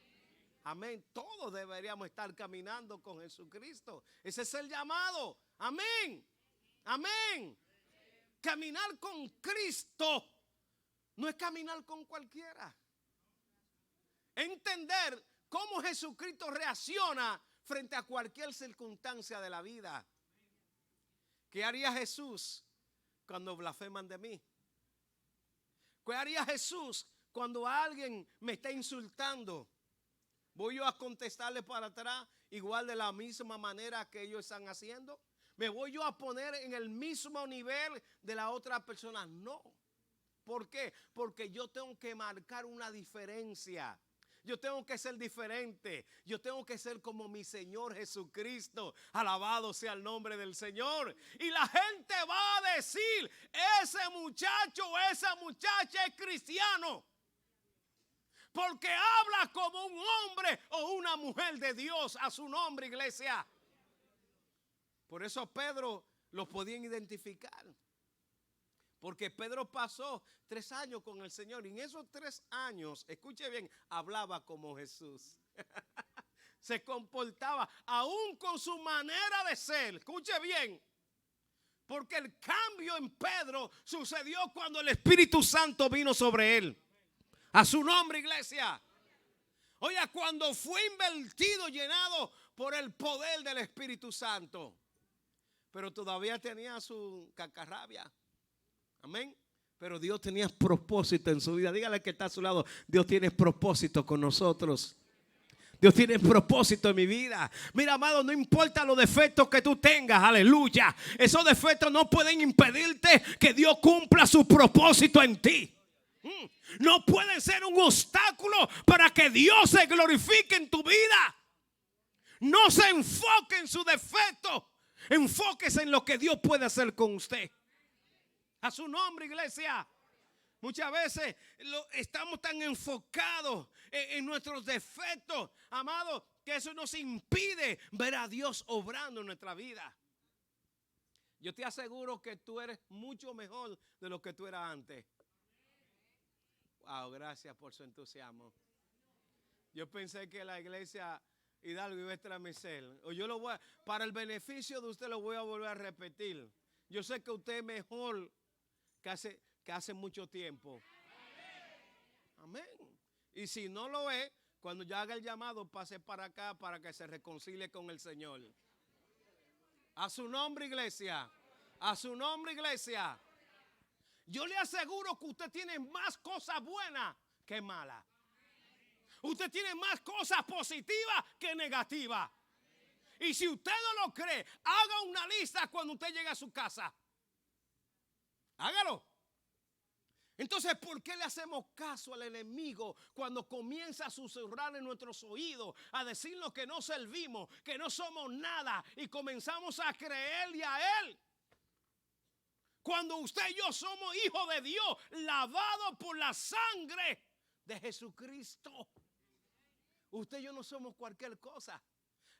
Amén. Todos deberíamos estar caminando con Jesucristo. Ese es el llamado. Amén. Amén. Caminar con Cristo no es caminar con cualquiera. Entender cómo Jesucristo reacciona frente a cualquier circunstancia de la vida. ¿Qué haría Jesús cuando blasfeman de mí? ¿Qué haría Jesús cuando alguien me está insultando? ¿Voy yo a contestarle para atrás igual de la misma manera que ellos están haciendo? ¿Me voy yo a poner en el mismo nivel de la otra persona? No. ¿Por qué? Porque yo tengo que marcar una diferencia. Yo tengo que ser diferente. Yo tengo que ser como mi Señor Jesucristo. Alabado sea el nombre del Señor. Y la gente va a decir, ese muchacho o esa muchacha es cristiano. Porque habla como un hombre o una mujer de Dios. A su nombre, iglesia. Por eso Pedro lo podían identificar. Porque Pedro pasó 3 años con el Señor. Y en esos 3 años, escuche bien, hablaba como Jesús. Se comportaba aún con su manera de ser. Escuche bien. Porque el cambio en Pedro sucedió cuando el Espíritu Santo vino sobre él. A su nombre, iglesia. Oiga, cuando fue invertido, llenado por el poder del Espíritu Santo. Pero todavía tenía su cacarrabia. Amén. Pero Dios tenía propósito en su vida. Dígale que está a su lado. Dios tiene propósito con nosotros. Dios tiene propósito en mi vida. Mira, amado, no importa los defectos que tú tengas. Aleluya. Esos defectos no pueden impedirte que Dios cumpla su propósito en ti. No pueden ser un obstáculo para que Dios se glorifique en tu vida. No se enfoque en su defecto. Enfóquese en lo que Dios puede hacer con usted. A su nombre, iglesia. Muchas veces estamos tan enfocados en nuestros defectos, amados, que eso nos impide ver a Dios obrando en nuestra vida. Yo te aseguro que tú eres mucho mejor de lo que tú eras antes. Wow, gracias por su entusiasmo. Yo pensé que la iglesia Hidalgo iba a estremecer. O yo lo voy a, para el beneficio de usted lo voy a volver a repetir. Yo sé que usted es mejor que hace mucho tiempo. Amén. Y si no lo es, cuando yo haga el llamado, pase para acá para que se reconcilie con el Señor. A su nombre, iglesia. A su nombre, iglesia. Yo le aseguro que usted tiene más cosas buenas que malas. Usted tiene más cosas positivas que negativas. Y si usted no lo cree, haga una lista cuando usted llegue a su casa. Hágalo. Entonces, ¿por qué le hacemos caso al enemigo cuando comienza a susurrar en nuestros oídos, a decirnos que no servimos, que no somos nada y comenzamos a creerle a él? Cuando usted y yo somos hijos de Dios, lavados por la sangre de Jesucristo. Usted y yo no somos cualquier cosa.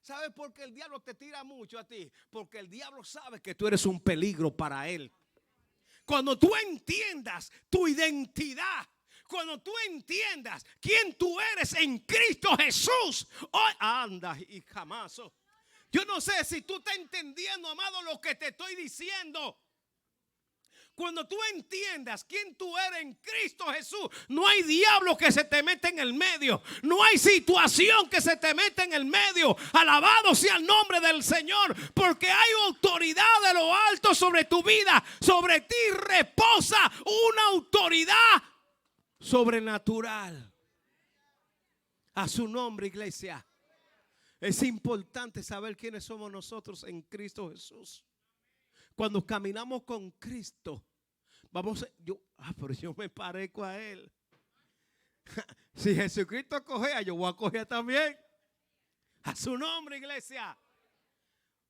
¿Sabe por qué el diablo te tira mucho a ti? Porque el diablo sabe que tú eres un peligro para él. Cuando tú entiendas tu identidad, cuando tú entiendas quién tú eres en Cristo Jesús, hoy anda y jamás. Yo no sé si tú estás entendiendo, amado, lo que te estoy diciendo. Cuando tú entiendas quién tú eres en Cristo Jesús, no hay diablo que se te meta en el medio. No hay situación que se te meta en el medio. Alabado sea el nombre del Señor, porque hay autoridad de lo alto sobre tu vida. Sobre ti reposa una autoridad sobrenatural. A su nombre, iglesia. Es importante saber quiénes somos nosotros en Cristo Jesús. Cuando caminamos con Cristo, pero yo me parezco a Él. Si Jesucristo cogea, yo voy a coger también. A su nombre, iglesia.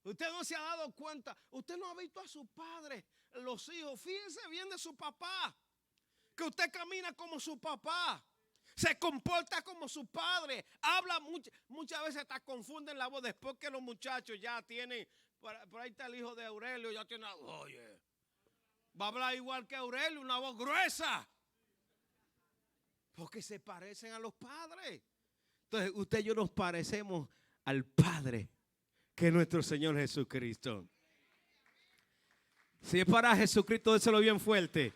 Usted no se ha dado cuenta. Usted no ha visto a su padre, los hijos. Fíjense bien de su papá. Que usted camina como su papá. Se comporta como su padre. Habla muchas veces hasta confunden la voz. Después que los muchachos ya tienen por ahí está el hijo de Aurelio, ya tiene, oye, va a hablar igual que Aurelio, una voz gruesa. Porque se parecen a los padres. Entonces, usted y yo nos parecemos al Padre, que es nuestro Señor Jesucristo. Si es para Jesucristo, déselo bien fuerte.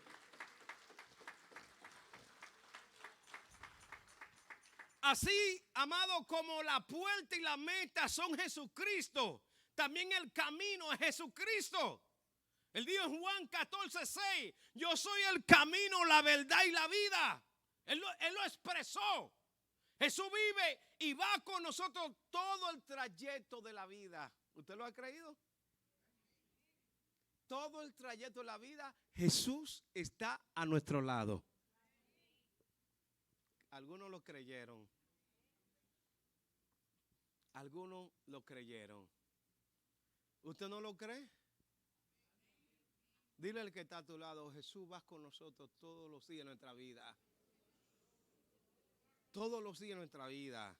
Así, amado, como la puerta y la meta son Jesucristo, también el camino es Jesucristo. Él dijo en Juan 14:6, yo soy el camino, la verdad y la vida. Él lo expresó. Jesús vive y va con nosotros todo el trayecto de la vida. ¿Usted lo ha creído? Todo el trayecto de la vida, Jesús está a nuestro lado. Algunos lo creyeron. Algunos lo creyeron. ¿Usted no lo cree? Dile al que está a tu lado, Jesús va con nosotros todos los días de nuestra vida. Todos los días de nuestra vida.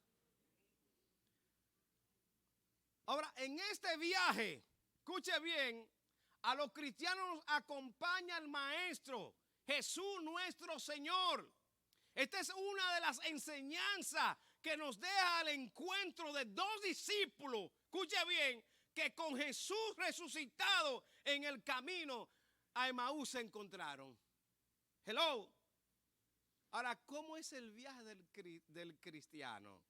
Ahora, en este viaje, escuche bien, a los cristianos nos acompaña el Maestro, Jesús nuestro Señor. Esta es una de las enseñanzas que nos deja el encuentro de dos discípulos, escuche bien, que con Jesús resucitado en el camino a Emaús se encontraron. Hello. Ahora, ¿cómo es el viaje del cristiano?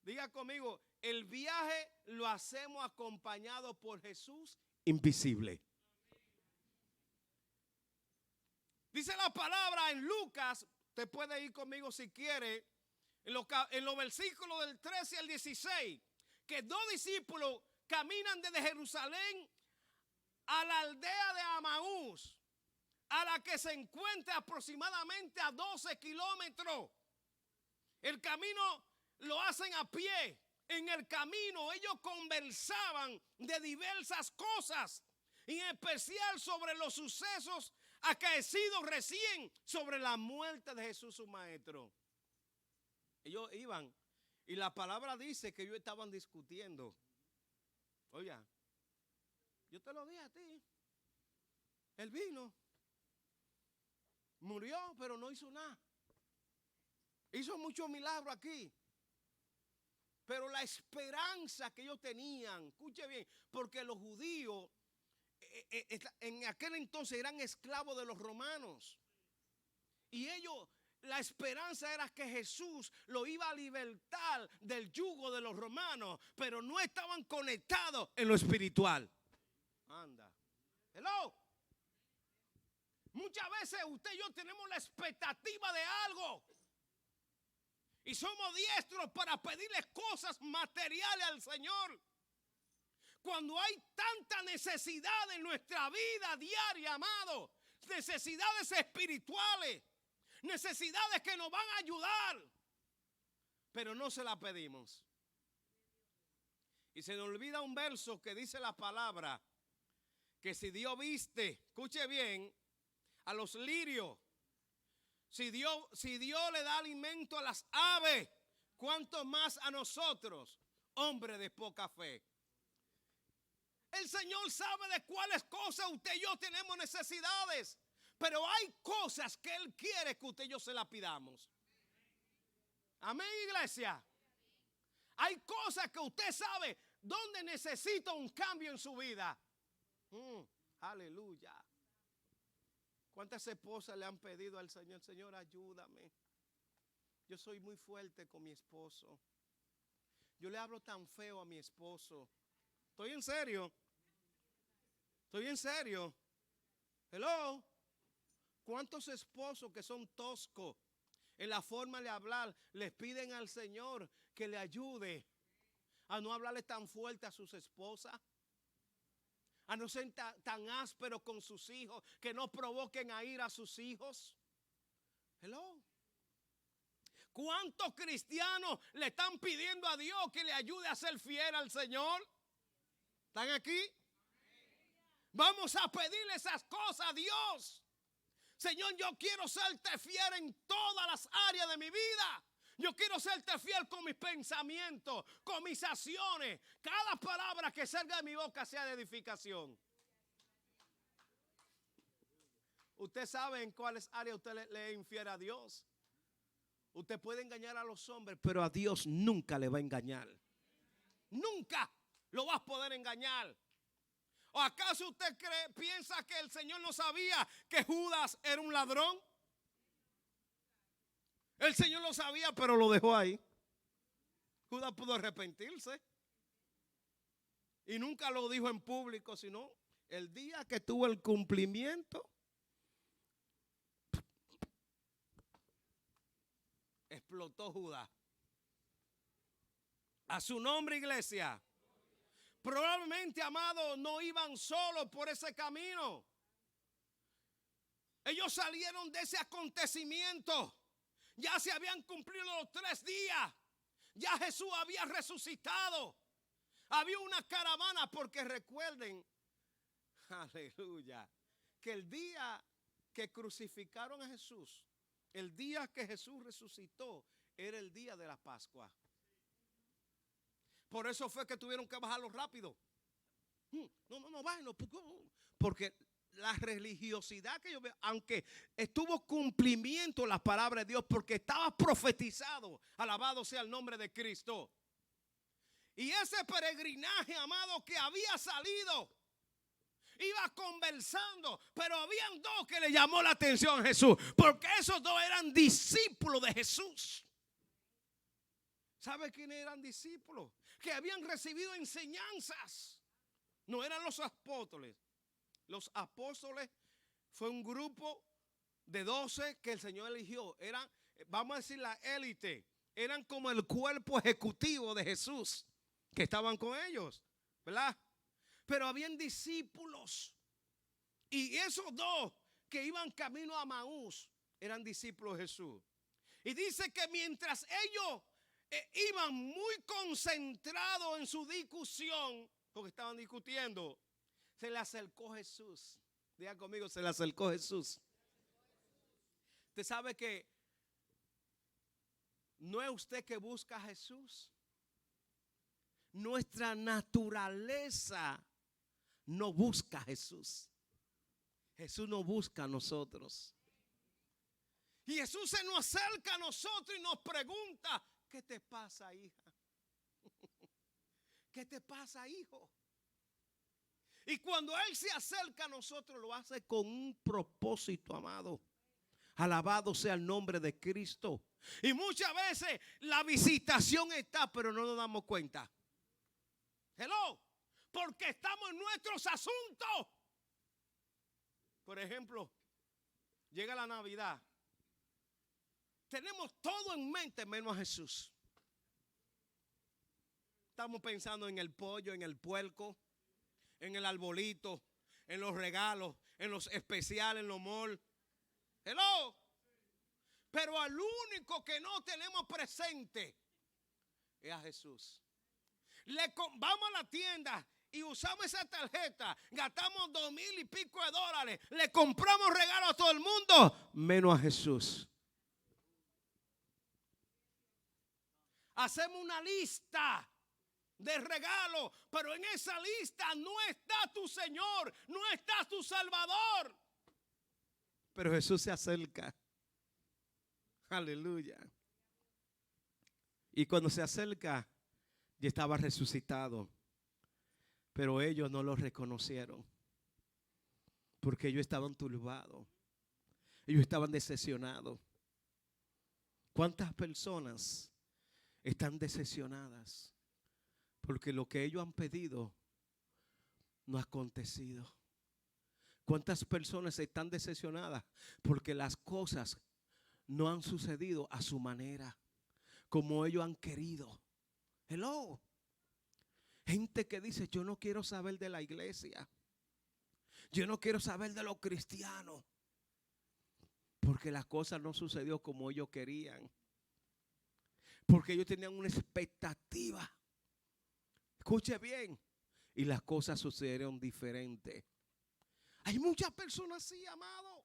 Diga conmigo, el viaje lo hacemos acompañado por Jesús invisible. Dice la palabra en Lucas, te puede ir conmigo si quiere, en los versículos del 13 al 16, que dos discípulos caminan desde Jerusalén a la aldea de Emaús, a la que se encuentra aproximadamente a 12 kilómetros. El camino lo hacen a pie. En el camino ellos conversaban de diversas cosas, en especial sobre los sucesos acaecidos recién sobre la muerte de Jesús su maestro. Ellos iban y la palabra dice que ellos estaban discutiendo. Oiga, yo te lo dije a ti. Él vino, murió, pero no hizo nada. Hizo muchos milagros aquí. Pero la esperanza que ellos tenían, escuche bien, porque los judíos en aquel entonces eran esclavos de los romanos. Y ellos, la esperanza era que Jesús lo iba a libertar del yugo de los romanos, pero no estaban conectados en lo espiritual. Anda. Hello. Muchas veces usted y yo tenemos la expectativa de algo. Y somos diestros para pedirle cosas materiales al Señor. Cuando hay tanta necesidad en nuestra vida diaria, amado, necesidades espirituales, necesidades que nos van a ayudar, pero no se la pedimos. Y se nos olvida un verso que dice la palabra, que si Dios viste, escuche bien, a los lirios, si Dios le da alimento a las aves, ¿cuánto más a nosotros, hombres de poca fe? El Señor sabe de cuáles cosas usted y yo tenemos necesidades, pero hay cosas que Él quiere que usted y yo se las pidamos. Amén, iglesia. Hay cosas que usted sabe dónde necesita un cambio en su vida. Aleluya. ¿Cuántas esposas le han pedido al Señor, Señor, ayúdame? Yo soy muy fuerte con mi esposo. Yo le hablo tan feo a mi esposo. Estoy en serio. Estoy en serio. Hello. ¿Cuántos esposos que son toscos en la forma de hablar les piden al Señor que le ayude a no hablarle tan fuerte a sus esposas? A no ser tan áspero con sus hijos, que no provoquen a ir a sus hijos. Hello. ¿Cuántos cristianos le están pidiendo a Dios que le ayude a ser fiel al Señor? ¿Están aquí? Vamos a pedirle esas cosas a Dios. Señor, yo quiero serte fiel en todas las áreas de mi vida. Yo quiero serte fiel con mis pensamientos, con mis acciones. Cada palabra que salga de mi boca sea de edificación. Usted sabe en cuáles áreas usted le es infiel a Dios. Usted puede engañar a los hombres, pero a Dios nunca le va a engañar. Nunca lo vas a poder engañar. ¿O acaso usted piensa que el Señor no sabía que Judas era un ladrón? El Señor lo sabía, pero lo dejó ahí. Judas pudo arrepentirse. Y nunca lo dijo en público, sino el día que tuvo el cumplimiento, explotó Judas. A su nombre, iglesia. Probablemente, amados, no iban solos por ese camino. Ellos salieron de ese acontecimiento. Ya se habían cumplido los 3 días. Ya Jesús había resucitado. Había una caravana, porque recuerden, aleluya, que el día que crucificaron a Jesús, el día que Jesús resucitó, era el día de la Pascua. Por eso fue que tuvieron que bajarlo rápido. No, bájenlo. Porque la religiosidad que yo veo, aunque estuvo cumplimiento la palabra de Dios, porque estaba profetizado, alabado sea el nombre de Cristo. Y ese peregrinaje, amado, que había salido, iba conversando, pero habían 2 que le llamó la atención a Jesús, porque esos 2 eran discípulos de Jesús. ¿Sabe quiénes eran discípulos? Que habían recibido enseñanzas. No eran los apóstoles. Los apóstoles fue un grupo de 12 que el Señor eligió. Eran, vamos a decir, la élite. Eran como el cuerpo ejecutivo de Jesús, que estaban con ellos, ¿verdad? Pero habían discípulos. Y esos 2 que iban camino a Maús eran discípulos de Jesús. Y dice que mientras ellos iban muy concentrados en su discusión, porque estaban discutiendo, se le acercó Jesús. Diga conmigo, se le acercó Jesús. Usted sabe que no es usted que busca a Jesús. Nuestra naturaleza no busca a Jesús. Jesús nos busca a nosotros. Y Jesús se nos acerca a nosotros y nos pregunta: ¿qué te pasa, hija? ¿Qué te pasa, hijo? Y cuando Él se acerca a nosotros, lo hace con un propósito, amado. Alabado sea el nombre de Cristo. Y muchas veces la visitación está, pero no nos damos cuenta. Hello, porque estamos en nuestros asuntos. Por ejemplo, llega la Navidad. Tenemos todo en mente menos a Jesús. Estamos pensando en el pollo, en el puerco, en el arbolito, en los regalos, en los especiales, en los malls. Hello. Pero al único que no tenemos presente es a Jesús. Vamos a la tienda y usamos esa tarjeta, gastamos $2,000 y pico, le compramos regalos a todo el mundo, menos a Jesús. Hacemos una lista de regalos, pero en esa lista no está tu Señor, no está tu Salvador. Pero Jesús se acerca. Aleluya. Y cuando se acerca, ya estaba resucitado. Pero ellos no lo reconocieron, porque ellos estaban turbados. Ellos estaban decepcionados. ¿Cuántas personas están decepcionadas porque lo que ellos han pedido no ha acontecido? ¿Cuántas personas están decepcionadas porque las cosas no han sucedido a su manera, como ellos han querido? Hello. Gente que dice: yo no quiero saber de la iglesia, yo no quiero saber de los cristianos, porque las cosas no sucedió como ellos querían, porque ellos tenían una expectativa. Escuche bien. Y las cosas sucedieron diferente. Hay muchas personas así, amado.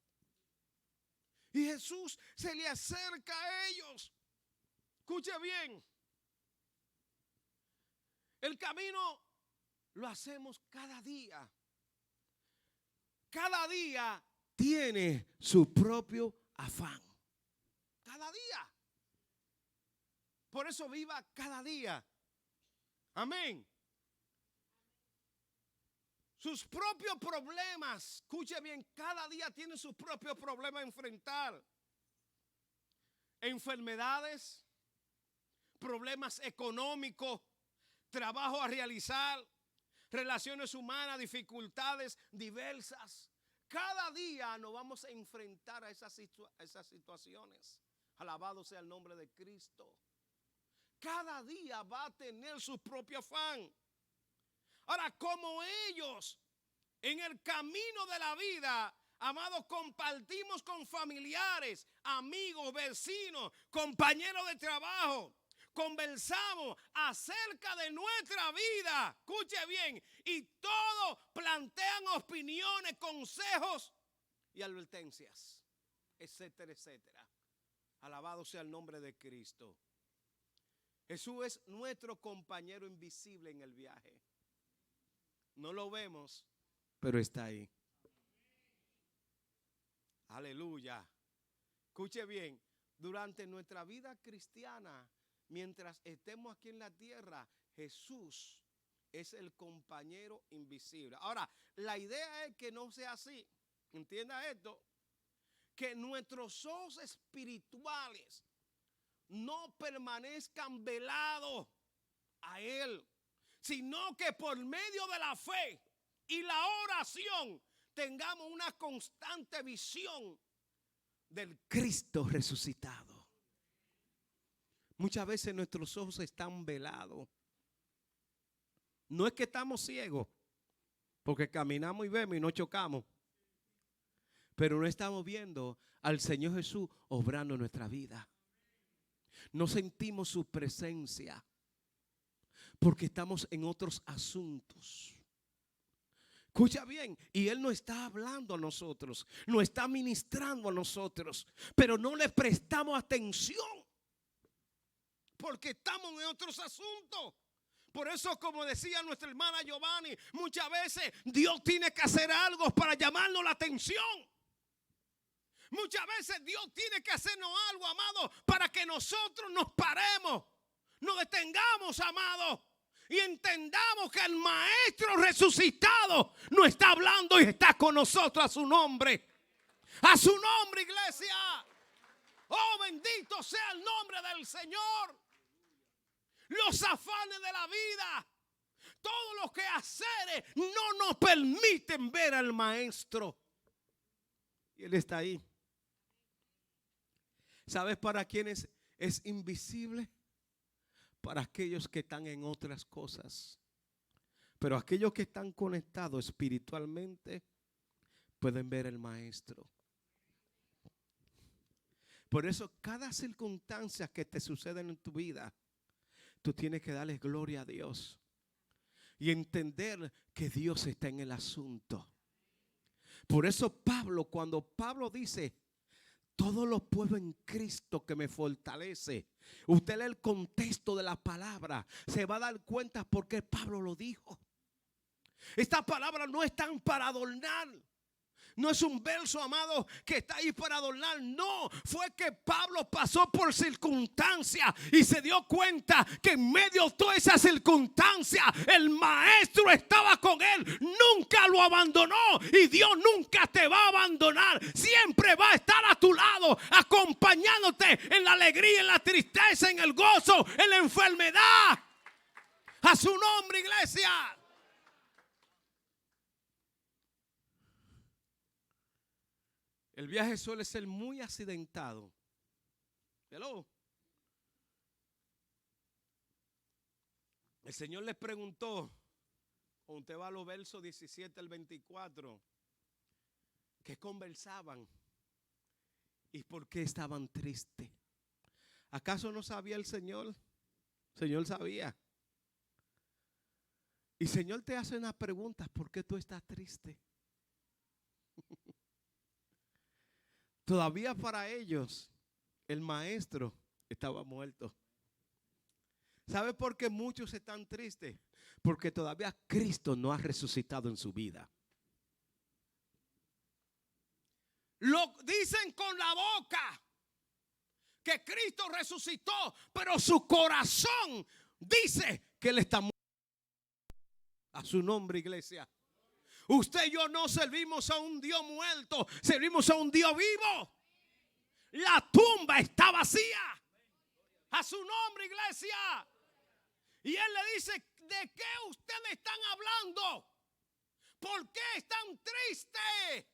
Y Jesús se le acerca a ellos Escuche bien. El camino lo hacemos cada día. Cada día tiene su propio afán. Cada día. Por eso viva cada día. Amén. Sus propios problemas. Escuche bien, cada día tiene sus propios problemas a enfrentar. Enfermedades, problemas económicos, trabajo a realizar, relaciones humanas, dificultades diversas. Cada día nos vamos a enfrentar a esas situaciones. Alabado sea el nombre de Cristo. Cada día va a tener su propio afán. Ahora, como ellos en el camino de la vida, amados, compartimos con familiares, amigos, vecinos, compañeros de trabajo, conversamos acerca de nuestra vida, escuche bien, y todos plantean opiniones, consejos y advertencias, etcétera, etcétera. Alabado sea el nombre de Cristo. Jesús es nuestro compañero invisible en el viaje. No lo vemos, pero está ahí. Aleluya. Escuche bien, durante nuestra vida cristiana, mientras estemos aquí en la tierra, Jesús es el compañero invisible. Ahora, la idea es que no sea así. Entienda esto. Que nuestros ojos espirituales no permanezcan velados a Él, sino que por medio de la fe y la oración tengamos una constante visión del Cristo resucitado. Muchas veces nuestros ojos están velados. No es que estamos ciegos, porque caminamos y vemos y no chocamos, pero no estamos viendo al Señor Jesús obrando en nuestra vida. No sentimos su presencia porque estamos en otros asuntos. Escucha bien, y Él no está hablando a nosotros, no está ministrando a nosotros, pero no le prestamos atención porque estamos en otros asuntos. Por eso, como decía nuestra hermana Giovanni, muchas veces Dios tiene que hacer algo para llamarnos la atención. Muchas veces Dios tiene que hacernos algo, amado, para que nosotros nos paremos, nos detengamos, amado, y entendamos que el Maestro resucitado nos está hablando y está con nosotros a su nombre. A su nombre, iglesia. Oh, bendito sea el nombre del Señor. Los afanes de la vida, todos los quehaceres no nos permiten ver al Maestro. Y Él está ahí. ¿Sabes para quiénes es invisible? Para aquellos que están en otras cosas. Pero aquellos que están conectados espiritualmente pueden ver al Maestro. Por eso cada circunstancia que te sucede en tu vida, tú tienes que darle gloria a Dios y entender que Dios está en el asunto. Por eso cuando Pablo dice, todo lo puedo en Cristo que me fortalece. Usted lee el contexto de la palabra, se va a dar cuenta por qué Pablo lo dijo. Esta palabra no es tan para adornar. No es un verso, amado, que está ahí para adornar. No, fue que Pablo pasó por circunstancias y se dio cuenta que en medio de todas esas circunstancias el Maestro estaba con él. Nunca lo abandonó y Dios nunca te va a abandonar. Siempre va a estar a tu lado, acompañándote en la alegría, en la tristeza, en el gozo, en la enfermedad. A su nombre, iglesia. El viaje suele ser muy accidentado. Hello. El Señor les preguntó, usted va a los versos 17 al 24, ¿qué conversaban? ¿Y por qué estaban tristes? ¿Acaso no sabía el Señor? El Señor sabía. Y el Señor te hace una pregunta, ¿por qué tú estás triste? Todavía para ellos el Maestro estaba muerto. ¿Sabe por qué muchos están tristes? Porque todavía Cristo no ha resucitado en su vida. Lo dicen con la boca que Cristo resucitó, pero su corazón dice que Él está muerto. A su nombre, iglesia. Usted y yo no servimos a un Dios muerto, servimos a un Dios vivo. La tumba está vacía. A su nombre, iglesia. Y Él le dice, ¿de qué ustedes están hablando? ¿Por qué están tristes?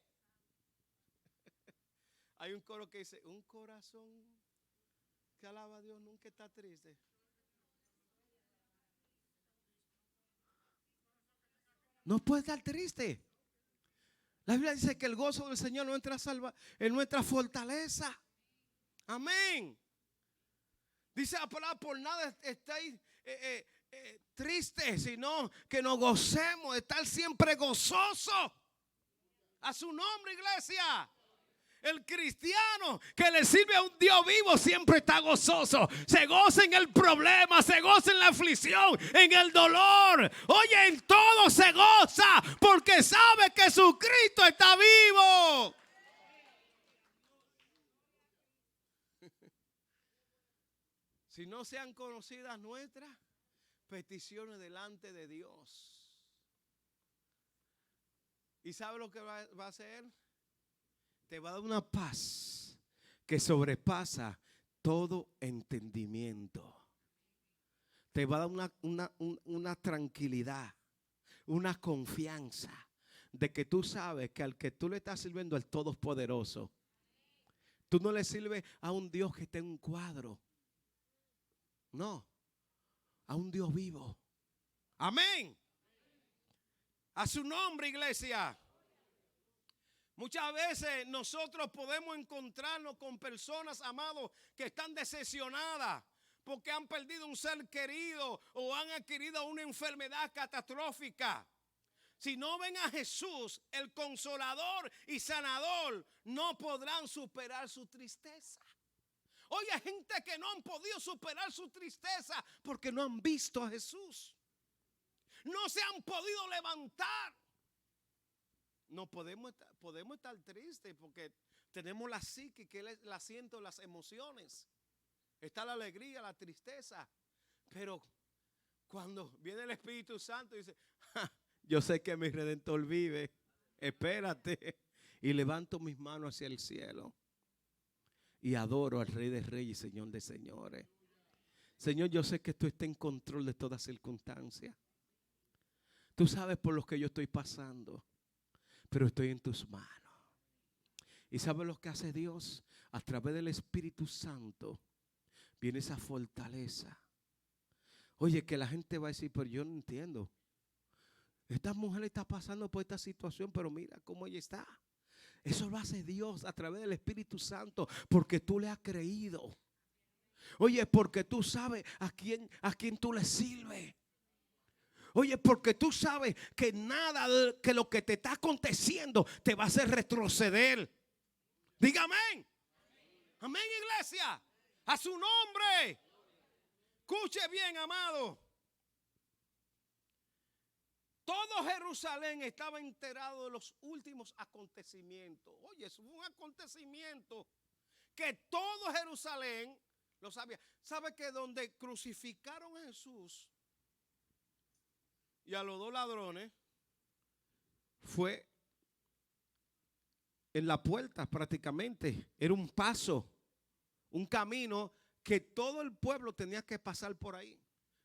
Hay un coro que dice, un corazón que alaba a Dios nunca está triste. No puede estar triste. La Biblia dice que el gozo del Señor es nuestra fortaleza. Amén. Dice la palabra, por nada estáis tristes, sino que nos gocemos, estar siempre gozoso. A su nombre, iglesia. El cristiano que le sirve a un Dios vivo siempre está gozoso. Se goza en el problema, se goza en la aflicción, en el dolor. Oye, en todo se goza porque sabe que su Cristo está vivo. Si no sean conocidas nuestras peticiones delante de Dios. ¿Y sabe lo que va a hacer? Te va a dar una paz que sobrepasa todo entendimiento. Te va a dar una tranquilidad, una confianza de que tú sabes que al que tú le estás sirviendo al Todopoderoso, tú no le sirves a un Dios que está en un cuadro. No, a un Dios vivo. Amén. A su nombre, iglesia. Muchas veces nosotros podemos encontrarnos con personas, amados, que están decepcionadas porque han perdido un ser querido o han adquirido una enfermedad catastrófica. Si no ven a Jesús, el consolador y sanador, no podrán superar su tristeza. Oye, hay gente que no han podido superar su tristeza porque no han visto a Jesús. No se han podido levantar. No podemos estar tristes porque tenemos la psique, que es el asiento de las emociones. Está la alegría, la tristeza. Pero cuando viene el Espíritu Santo y dice, yo sé que mi Redentor vive, espérate. Y levanto mis manos hacia el cielo y adoro al Rey de Reyes y Señor de Señores. Señor, yo sé que tú estás en control de todas circunstancias. Tú sabes por lo que yo estoy pasando, pero estoy en tus manos. ¿Y sabes lo que hace Dios? A través del Espíritu Santo viene esa fortaleza. Oye, que la gente va a decir, pero yo no entiendo. Esta mujer está pasando por esta situación, pero mira cómo ella está. Eso lo hace Dios a través del Espíritu Santo, porque tú le has creído. Oye, porque tú sabes a quién tú le sirves. Oye, porque tú sabes que nada que lo que te está aconteciendo te va a hacer retroceder. Diga amén. Amén, iglesia. A su nombre. Escuche bien, amado. Todo Jerusalén estaba enterado de los últimos acontecimientos. Oye, es un acontecimiento que todo Jerusalén lo sabía. ¿Sabe que donde crucificaron a Jesús y a los dos ladrones fue en la puerta prácticamente? Era un paso, un camino que todo el pueblo tenía que pasar por ahí.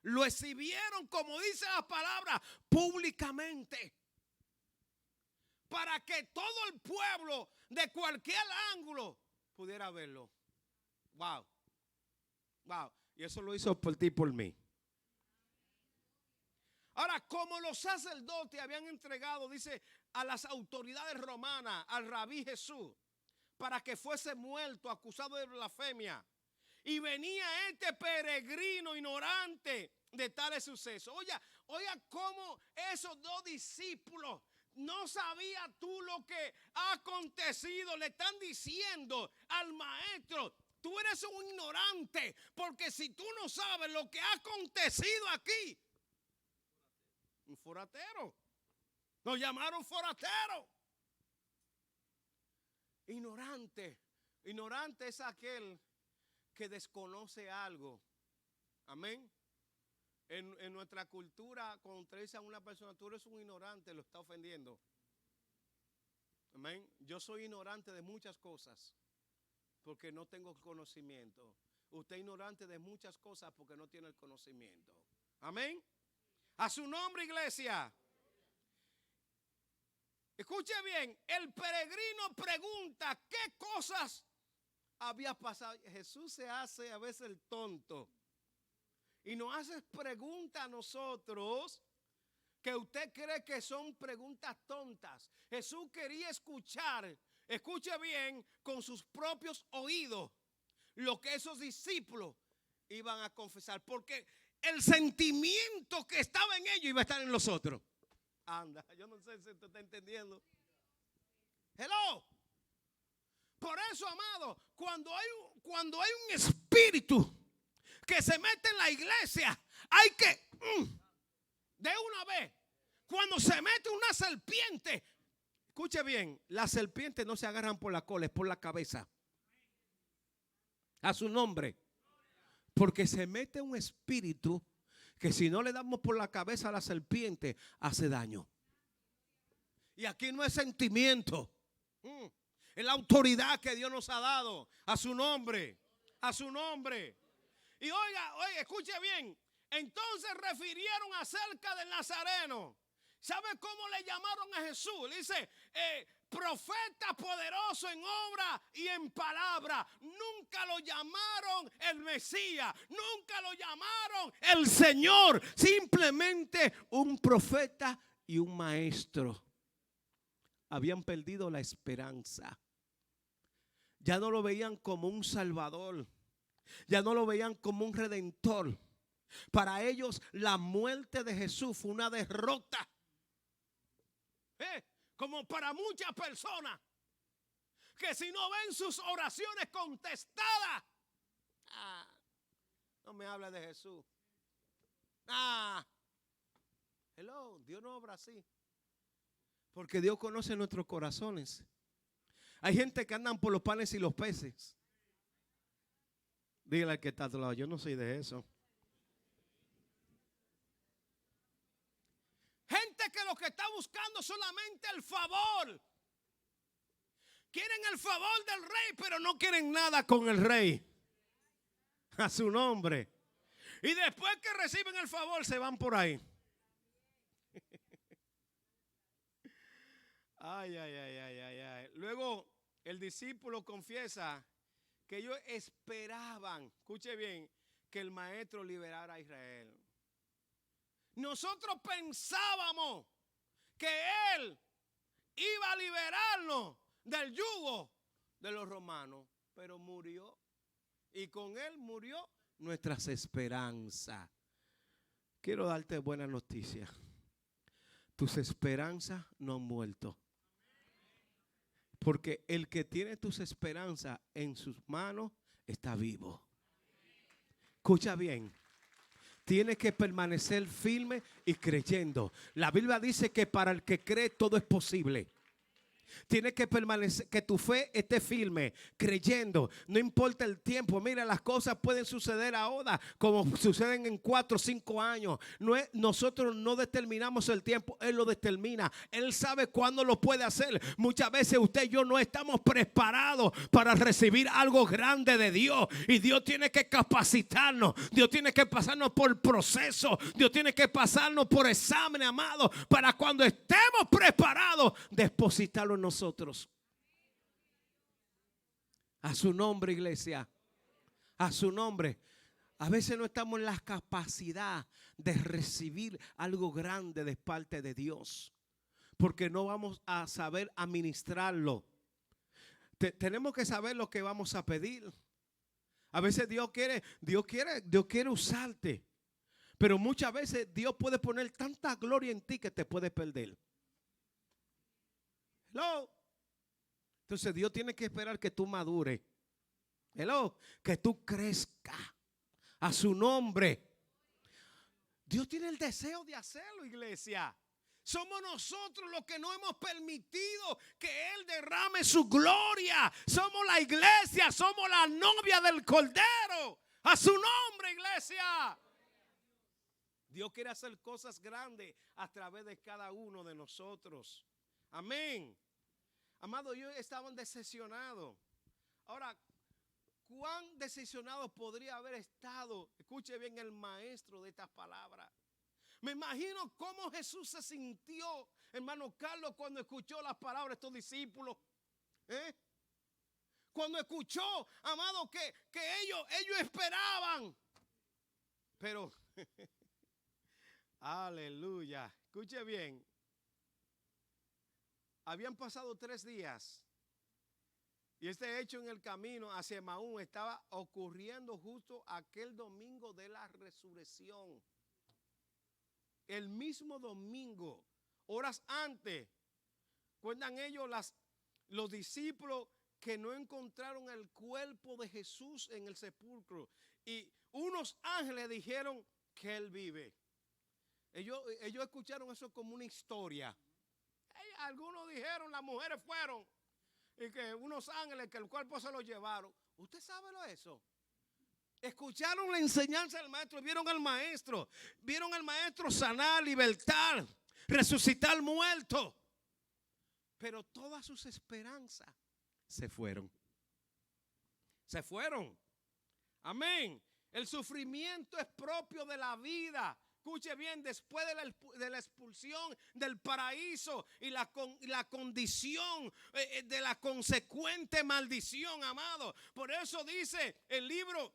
Lo exhibieron, como dice la palabra, públicamente, para que todo el pueblo de cualquier ángulo pudiera verlo. Wow. Wow. Y eso lo hizo por ti y por mí. Ahora, como los sacerdotes habían entregado, dice, a las autoridades romanas, al rabí Jesús, para que fuese muerto, acusado de blasfemia, y venía este peregrino ignorante de tales sucesos. Oiga, cómo esos dos discípulos no sabían tú lo que ha acontecido. Le están diciendo al maestro, tú eres un ignorante, porque si tú no sabes lo que ha acontecido aquí, un foratero. Nos llamaron foratero. Ignorante. Ignorante es aquel que desconoce algo. Amén. En nuestra cultura, cuando usted dice a una persona, tú eres un ignorante, lo está ofendiendo. Amén. Yo soy ignorante de muchas cosas porque no tengo conocimiento. Usted es ignorante de muchas cosas porque no tiene el conocimiento. Amén. A su nombre, iglesia. Escuche bien, el peregrino pregunta qué cosas había pasado. Jesús se hace a veces el tonto y nos hace preguntas a nosotros que usted cree que son preguntas tontas. Jesús quería escuchar, escuche bien, con sus propios oídos lo que esos discípulos iban a confesar, porque el sentimiento que estaba en ellos iba a estar en los otros. Anda, yo no sé si usted está entendiendo. Hello. Por eso, amado, cuando hay un espíritu que se mete en la iglesia, hay que de una vez, cuando se mete una serpiente, escuche bien, las serpientes no se agarran por la cola, es por la cabeza. A su nombre. Porque se mete un espíritu que si no le damos por la cabeza a la serpiente, hace daño. Y aquí no es sentimiento. Es la autoridad que Dios nos ha dado. A su nombre. A su nombre. Y oiga, escuche bien. Entonces refirieron acerca del Nazareno. ¿Sabe cómo le llamaron a Jesús? Le dice, profeta poderoso en obra y en palabra. Nunca lo llamaron el Mesías. Nunca lo llamaron el Señor. Simplemente un profeta y un maestro. Habían perdido la esperanza. Ya no lo veían como un salvador. Ya no lo veían como un redentor. Para ellos la muerte de Jesús fue una derrota. Como para muchas personas que si no ven sus oraciones contestadas, no me hable de Jesús. Hello, Dios no obra así. Porque Dios conoce nuestros corazones. Hay gente que andan por los panes y los peces. Dígale al que está a tu lado, yo no soy de eso. Gente que lo que está buscando solamente el favor. Quieren el favor del rey, pero no quieren nada con el rey. A su nombre. Y después que reciben el favor, se van por ahí. Ay. Luego el discípulo confiesa que ellos esperaban, escuche bien, que el maestro liberara a Israel. Nosotros pensábamos que él iba a liberarnos del yugo de los romanos, pero murió. Y con él murió nuestras esperanzas. Quiero darte buenas noticias. Tus esperanzas no han muerto. Porque el que tiene tus esperanzas en sus manos está vivo. Escucha bien. Tienes que permanecer firme y creyendo. La Biblia dice que para el que cree todo es posible. Tienes que permanecer, que tu fe esté firme, creyendo. No importa el tiempo. Mira, las cosas pueden suceder ahora como suceden en 4 o 5 años. Nosotros no determinamos el tiempo, Él lo determina. Él sabe cuándo lo puede hacer. Muchas veces usted y yo no estamos preparados para recibir algo grande de Dios. Y Dios tiene que capacitarnos. Dios tiene que pasarnos por proceso. Dios tiene que pasarnos por examen, amado, para cuando estemos preparados, depositarlo en nosotros. A su nombre, iglesia. A su nombre. A veces no estamos en la capacidad de recibir algo grande de parte de Dios, porque no vamos a saber administrarlo. Tenemos que saber lo que vamos a pedir. A veces Dios quiere usarte, pero muchas veces Dios puede poner tanta gloria en ti que te puede perder. No. Entonces Dios tiene que esperar que tú madures. Hello, que tú crezcas a su nombre. Dios tiene el deseo de hacerlo, iglesia. Somos nosotros los que no hemos permitido que Él derrame su gloria. Somos la iglesia, somos la novia del Cordero. A su nombre, iglesia. Dios quiere hacer cosas grandes a través de cada uno de nosotros. Amén. Amado, ellos estaban decepcionados. Ahora, ¿cuán decepcionado podría haber estado? Escuche bien, el maestro de estas palabras. Me imagino cómo Jesús se sintió, hermano Carlos, cuando escuchó las palabras de estos discípulos. Cuando escuchó, amado, que ellos esperaban. Pero, aleluya, escuche bien. Habían pasado 3 días. Y este hecho en el camino hacia Emaús estaba ocurriendo justo aquel domingo de la resurrección. El mismo domingo, horas antes, cuentan ellos los discípulos que no encontraron el cuerpo de Jesús en el sepulcro. Y unos ángeles dijeron que Él vive. Ellos escucharon eso como una historia. Algunos dijeron, las mujeres fueron. Y que unos ángeles que el cuerpo se lo llevaron. ¿Usted sabe eso? Escucharon la enseñanza del maestro, vieron al maestro sanar, libertar, resucitar muertos. Pero todas sus esperanzas se fueron. Se fueron. Amén. El sufrimiento es propio de la vida. Escuche bien, después de la expulsión del paraíso y la condición de la consecuente maldición, amado. Por eso dice el libro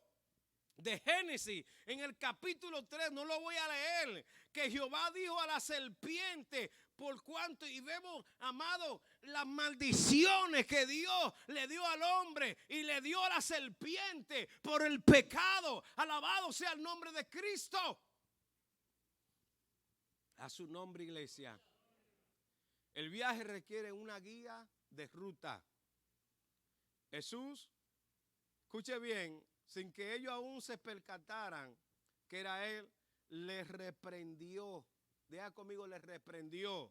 de Génesis, en el capítulo 3, no lo voy a leer, que Jehová dijo a la serpiente, por cuanto, y vemos, amado, las maldiciones que Dios le dio al hombre y le dio a la serpiente por el pecado. Alabado sea el nombre de Cristo. A su nombre, iglesia. El viaje requiere una guía de ruta. Jesús, escuche bien, sin que ellos aún se percataran que era Él, les reprendió. Deja conmigo, les reprendió.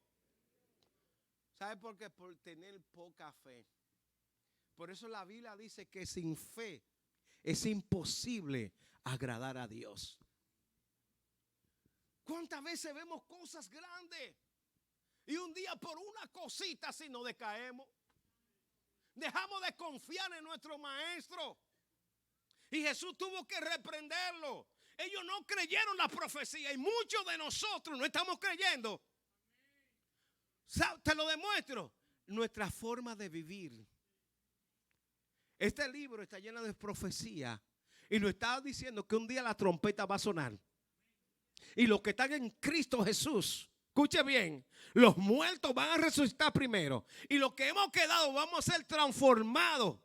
¿Sabe por qué? Por tener poca fe. Por eso la Biblia dice que sin fe es imposible agradar a Dios. ¿Cuántas veces vemos cosas grandes y un día por una cosita así nos decaemos? Dejamos de confiar en nuestro maestro. Y Jesús tuvo que reprenderlo. Ellos no creyeron la profecía y muchos de nosotros no estamos creyendo. Te lo demuestro. Nuestra forma de vivir. Este libro está lleno de profecía y nos está diciendo que un día la trompeta va a sonar. Y los que están en Cristo Jesús, escuche bien, los muertos van a resucitar primero. Y los que hemos quedado vamos a ser transformados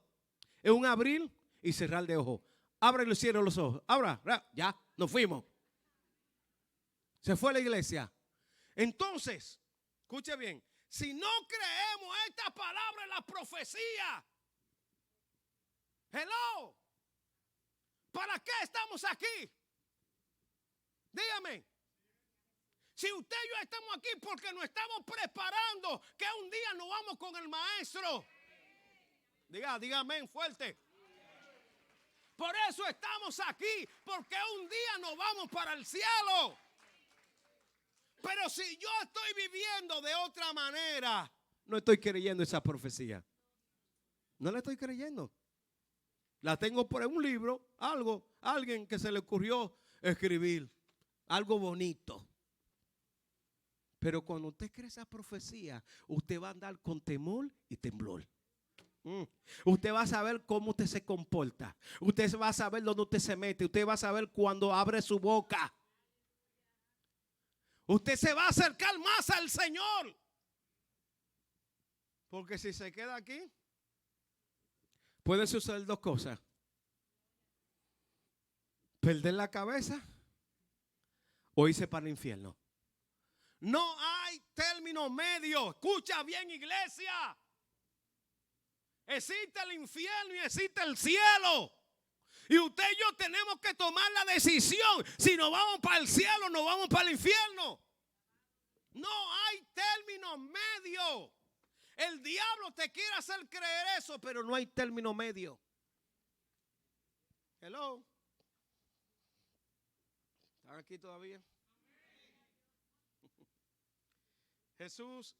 en un abrir y cerrar de ojos. Abre y cierra los ojos. Abra, ya, nos fuimos. Se fue la iglesia. Entonces, escuche bien, si no creemos esta palabra en la profecía, hello, ¿para qué estamos aquí? Dígame. Si usted y yo estamos aquí porque nos estamos preparando que un día nos vamos con el maestro. Dígame fuerte. Por eso estamos aquí, porque un día nos vamos para el cielo. Pero si yo estoy viviendo de otra manera, no estoy creyendo esa profecía. No la estoy creyendo. La tengo por un libro, alguien que se le ocurrió escribir. Algo bonito. Pero cuando usted cree esa profecía, usted va a andar con temor y temblor. Usted va a saber cómo usted se comporta. Usted va a saber dónde usted se mete. Usted va a saber cuando abre su boca. Usted se va a acercar más al Señor. Porque si se queda aquí, pueden suceder 2 cosas. Perder la cabeza o irse para el infierno. No hay término medio. Escucha bien, iglesia. Existe el infierno y existe el cielo. Y usted y yo tenemos que tomar la decisión si nos vamos para el cielo o nos vamos para el infierno. No hay término medio. El diablo te quiere hacer creer eso, pero no hay término medio. Hello. ¿Están aquí todavía? Jesús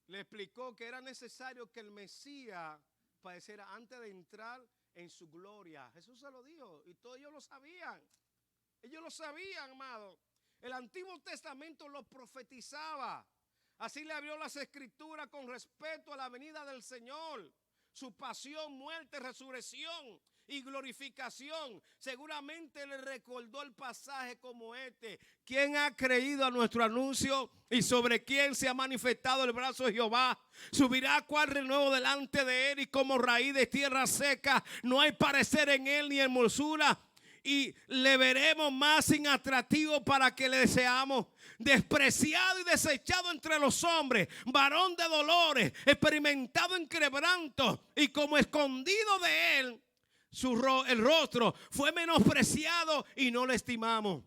le explicó que era necesario que el Mesías padeciera antes de entrar en su gloria. Jesús se lo dijo y todos ellos lo sabían. Ellos lo sabían, amado. El Antiguo Testamento lo profetizaba. Así le abrió las escrituras con respecto a la venida del Señor, su pasión, muerte, resurrección y glorificación. Seguramente le recordó el pasaje como este: ¿quién ha creído a nuestro anuncio y sobre quién se ha manifestado el brazo de Jehová? Subirá cual renuevo delante de él y como raíz de tierra seca. No hay parecer en él ni hermosura. Y le veremos más sin atractivo para que le deseamos. Despreciado y desechado entre los hombres, varón de dolores, experimentado en quebranto, y como escondido de él el rostro fue menospreciado y no lo estimamos.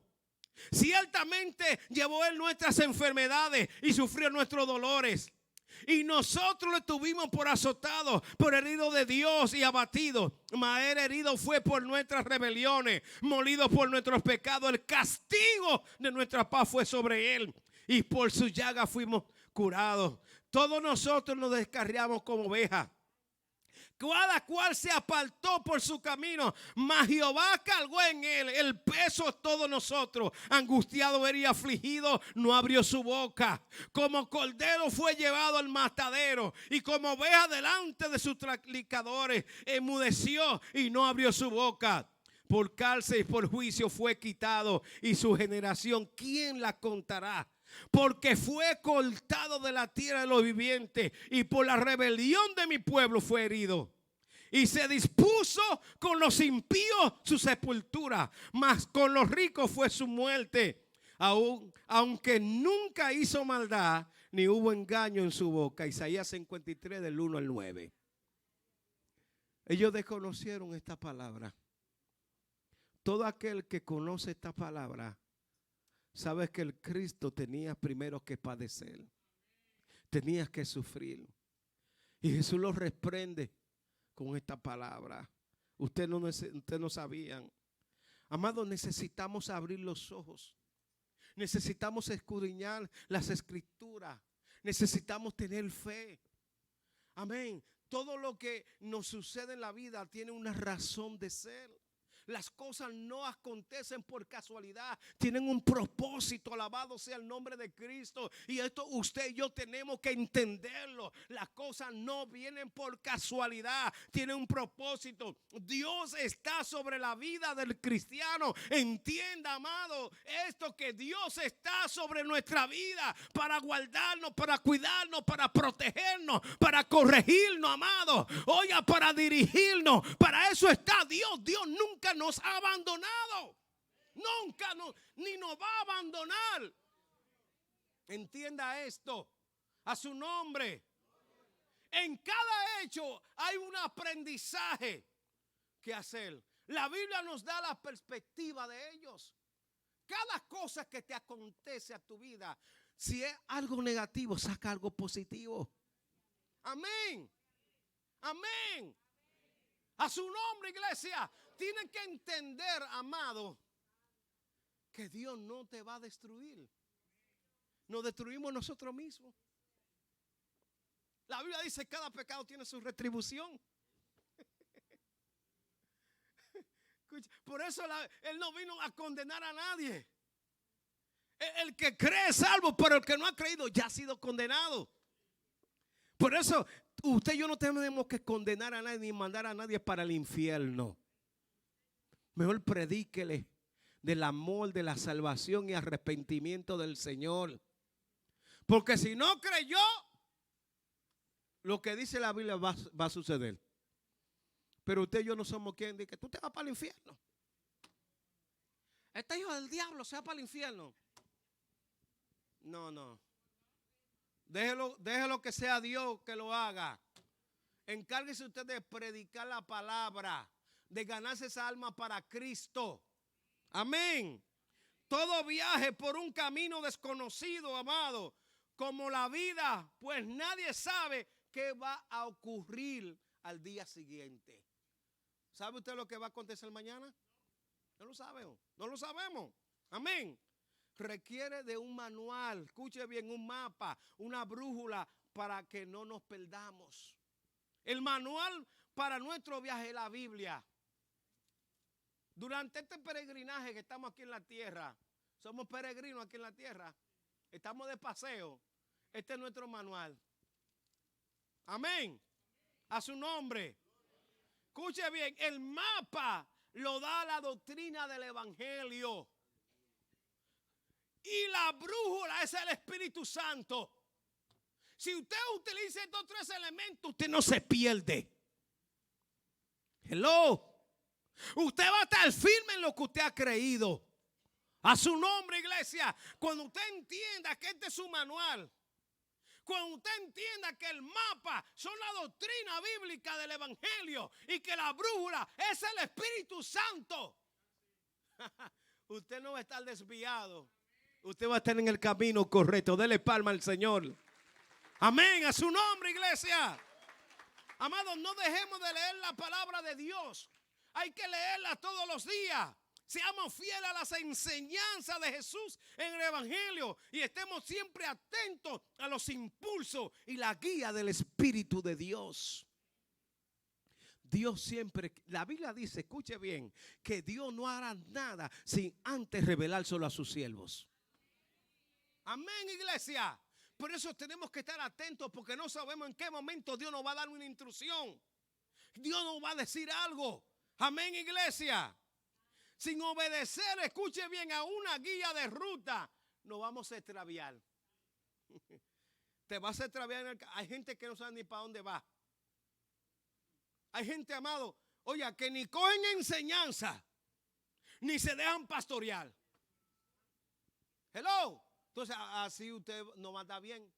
Ciertamente llevó él nuestras enfermedades y sufrió nuestros dolores. Y nosotros le tuvimos por azotado, por herido de Dios y abatido. Mas él herido fue por nuestras rebeliones, molido por nuestros pecados. El castigo de nuestra paz fue sobre él, y por su llaga fuimos curados. Todos nosotros nos descarriamos como ovejas, cada cual se apartó por su camino, mas Jehová cargó en él el peso de todos nosotros. Angustiado era y afligido, no abrió su boca. Como cordero fue llevado al matadero, y como oveja delante de sus trasquiladores, enmudeció y no abrió su boca. Por cárcel y por juicio fue quitado, y su generación, ¿quién la contará? Porque fue cortado de la tierra de los vivientes, y por la rebelión de mi pueblo fue herido. Y se dispuso con los impíos su sepultura, mas con los ricos fue su muerte. Aunque nunca hizo maldad, ni hubo engaño en su boca. Isaías 53 del 1 al 9. Ellos desconocieron esta palabra. Todo aquel que conoce esta palabra sabe que el Cristo tenía primero que padecer, tenía que sufrir. Y Jesús los reprende con esta palabra. Ustedes no sabían. Amados, necesitamos abrir los ojos. Necesitamos escudriñar las escrituras. Necesitamos tener fe. Amén. Todo lo que nos sucede en la vida tiene una razón de ser. Las cosas no acontecen por casualidad, tienen un propósito. Alabado sea el nombre de Cristo. Y esto usted y yo tenemos que entenderlo. Las cosas no vienen por casualidad, tienen un propósito. Dios está sobre la vida del cristiano. Entienda, amado, esto, que Dios está sobre nuestra vida para guardarnos, para cuidarnos, para protegernos, para corregirnos, amado. Oiga, para dirigirnos. Para eso está Dios. Dios nunca nos ha abandonado. Nunca ni nos va a abandonar. Entienda esto. A su nombre. En cada hecho hay un aprendizaje que hacer. La Biblia nos da la perspectiva de ellos. Cada cosa que te acontece a tu vida, si es algo negativo, saca algo positivo. Amén. Amén. A su nombre, iglesia. Tienen que entender, amado, que Dios no te va a destruir. Nos destruimos nosotros mismos. La Biblia dice que cada pecado tiene su retribución. Por eso Él no vino a condenar a nadie. El que cree es salvo, pero el que no ha creído ya ha sido condenado. Por eso usted y yo no tenemos que condenar a nadie ni mandar a nadie para el infierno. Mejor predíquele del amor, de la salvación y arrepentimiento del Señor. Porque si no creyó, lo que dice la Biblia va a suceder. Pero usted y yo no somos quien dice que tú te vas para el infierno. Este hijo del diablo se va para el infierno. No. Déjelo que sea Dios que lo haga. Encárguese usted de predicar la palabra, de ganarse esa alma para Cristo. Amén. Todo viaje por un camino desconocido, amado, como la vida, pues nadie sabe qué va a ocurrir al día siguiente. ¿Sabe usted lo que va a acontecer mañana? No lo sabemos. No lo sabemos. Amén. Requiere de un manual, escuche bien, un mapa, una brújula para que no nos perdamos. El manual para nuestro viaje es la Biblia. Durante este peregrinaje que estamos aquí en la tierra, somos peregrinos aquí en la tierra, estamos de paseo, este es nuestro manual. Amén. A su nombre. Escuche bien, el mapa lo da la doctrina del Evangelio. Y la brújula es el Espíritu Santo. Si usted utiliza estos tres elementos, usted no se pierde. Hello. Usted va a estar firme en lo que usted ha creído. A su nombre, iglesia. Cuando usted entienda que este es su manual, cuando usted entienda que el mapa son la doctrina bíblica del Evangelio y que la brújula es el Espíritu Santo, usted no va a estar desviado. Usted va a estar en el camino correcto. Dele palma al Señor. Amén. A su nombre, iglesia. Amados, no dejemos de leer la palabra de Dios. Hay que leerla todos los días. Seamos fieles a las enseñanzas de Jesús en el Evangelio y estemos siempre atentos a los impulsos y la guía del Espíritu de Dios. Dios siempre, la Biblia dice, escuche bien, que Dios no hará nada sin antes revelárselo a sus siervos. Amén, iglesia. Por eso tenemos que estar atentos porque no sabemos en qué momento Dios nos va a dar una instrucción. Dios nos va a decir algo. Amén, iglesia. Sin obedecer, escuche bien, a una guía de ruta, nos vamos a extraviar. Te vas a extraviar. Hay gente que no sabe ni para dónde va. Hay gente, amado, oye, que ni cogen enseñanza, ni se dejan pastorear. Hello. Entonces, así usted no va a estar bien.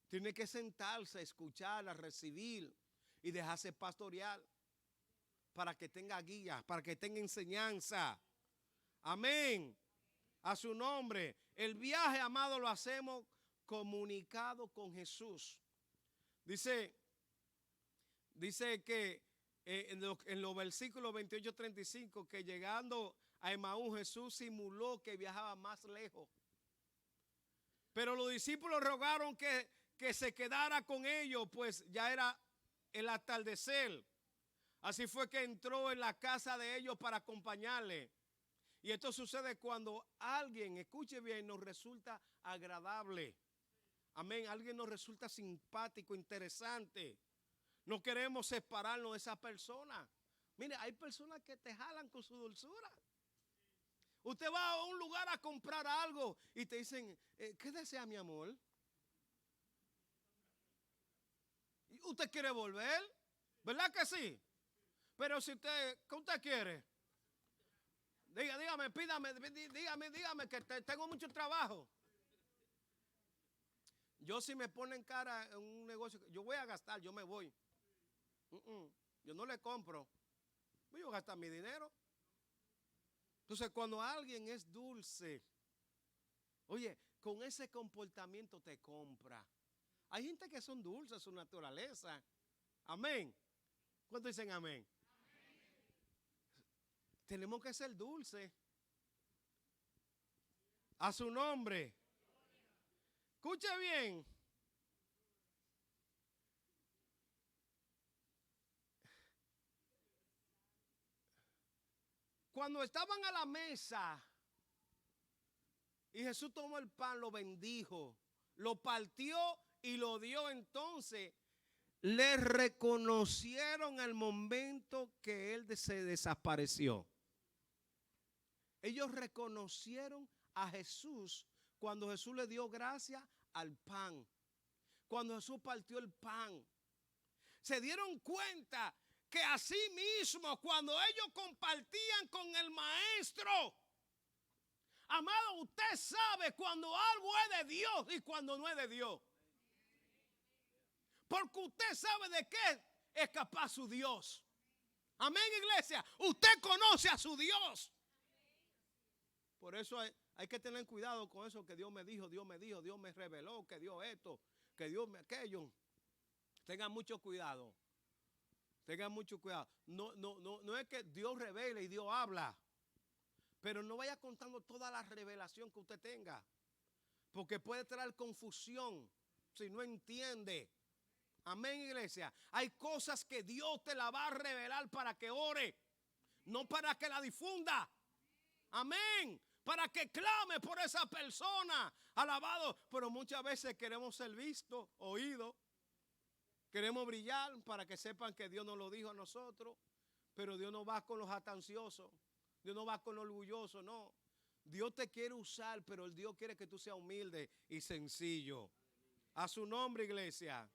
Tiene que sentarse, escuchar, a recibir y dejarse pastorear para que tenga guía, para que tenga enseñanza. Amén. A su nombre. El viaje, amado, lo hacemos comunicado con Jesús. Dice que en los versículos 28-35, que llegando a Emaús, Jesús simuló que viajaba más lejos. Pero los discípulos rogaron que se quedara con ellos, pues ya era el atardecer. Así fue que entró en la casa de ellos para acompañarle. Y esto sucede cuando alguien, escuche bien, nos resulta agradable. Amén, alguien nos resulta simpático, interesante. No queremos separarnos de esa persona. Mire, hay personas que te jalan con su dulzura. Usted va a un lugar a comprar algo y te dicen, ¿qué desea, mi amor? ¿Usted quiere volver? ¿Verdad que sí? Pero si usted, ¿qué usted quiere? Dígame, pídame, dígame que tengo mucho trabajo. Yo si me ponen cara en un negocio, yo voy a gastar, yo me voy. Yo no le compro. Voy a gastar mi dinero. Entonces, cuando alguien es dulce, oye, con ese comportamiento te compra. Hay gente que son dulces, su naturaleza. Amén. ¿Cuántos dicen amén? Tenemos que ser dulces. A su nombre. Escuche bien. Cuando estaban a la mesa y Jesús tomó el pan, lo bendijo, lo partió y lo dio, entonces le reconocieron el momento que él se desapareció. Ellos reconocieron a Jesús cuando Jesús le dio gracias al pan. Cuando Jesús partió el pan. Se dieron cuenta que así mismo cuando ellos compartían con el maestro, amado, usted sabe cuando algo es de Dios y cuando no es de Dios. Porque usted sabe de qué es capaz su Dios. Amén, iglesia. Usted conoce a su Dios. Por eso hay que tener cuidado con eso que Dios me dijo, Dios me reveló, que Dios esto, que Dios me aquello. Tengan mucho cuidado. Tengan mucho cuidado. No es que Dios revele y Dios habla. Pero no vaya contando toda la revelación que usted tenga. Porque puede traer confusión si no entiende. Amén, iglesia. Hay cosas que Dios te la va a revelar para que ore. No para que la difunda. Amén. Para que clame por esa persona. Alabado. Pero muchas veces queremos ser vistos, oídos. Queremos brillar para que sepan que Dios nos lo dijo a nosotros. Pero Dios no va con los jactanciosos. Dios no va con los orgullosos, no. Dios te quiere usar, pero el Dios quiere que tú seas humilde y sencillo. A su nombre, iglesia.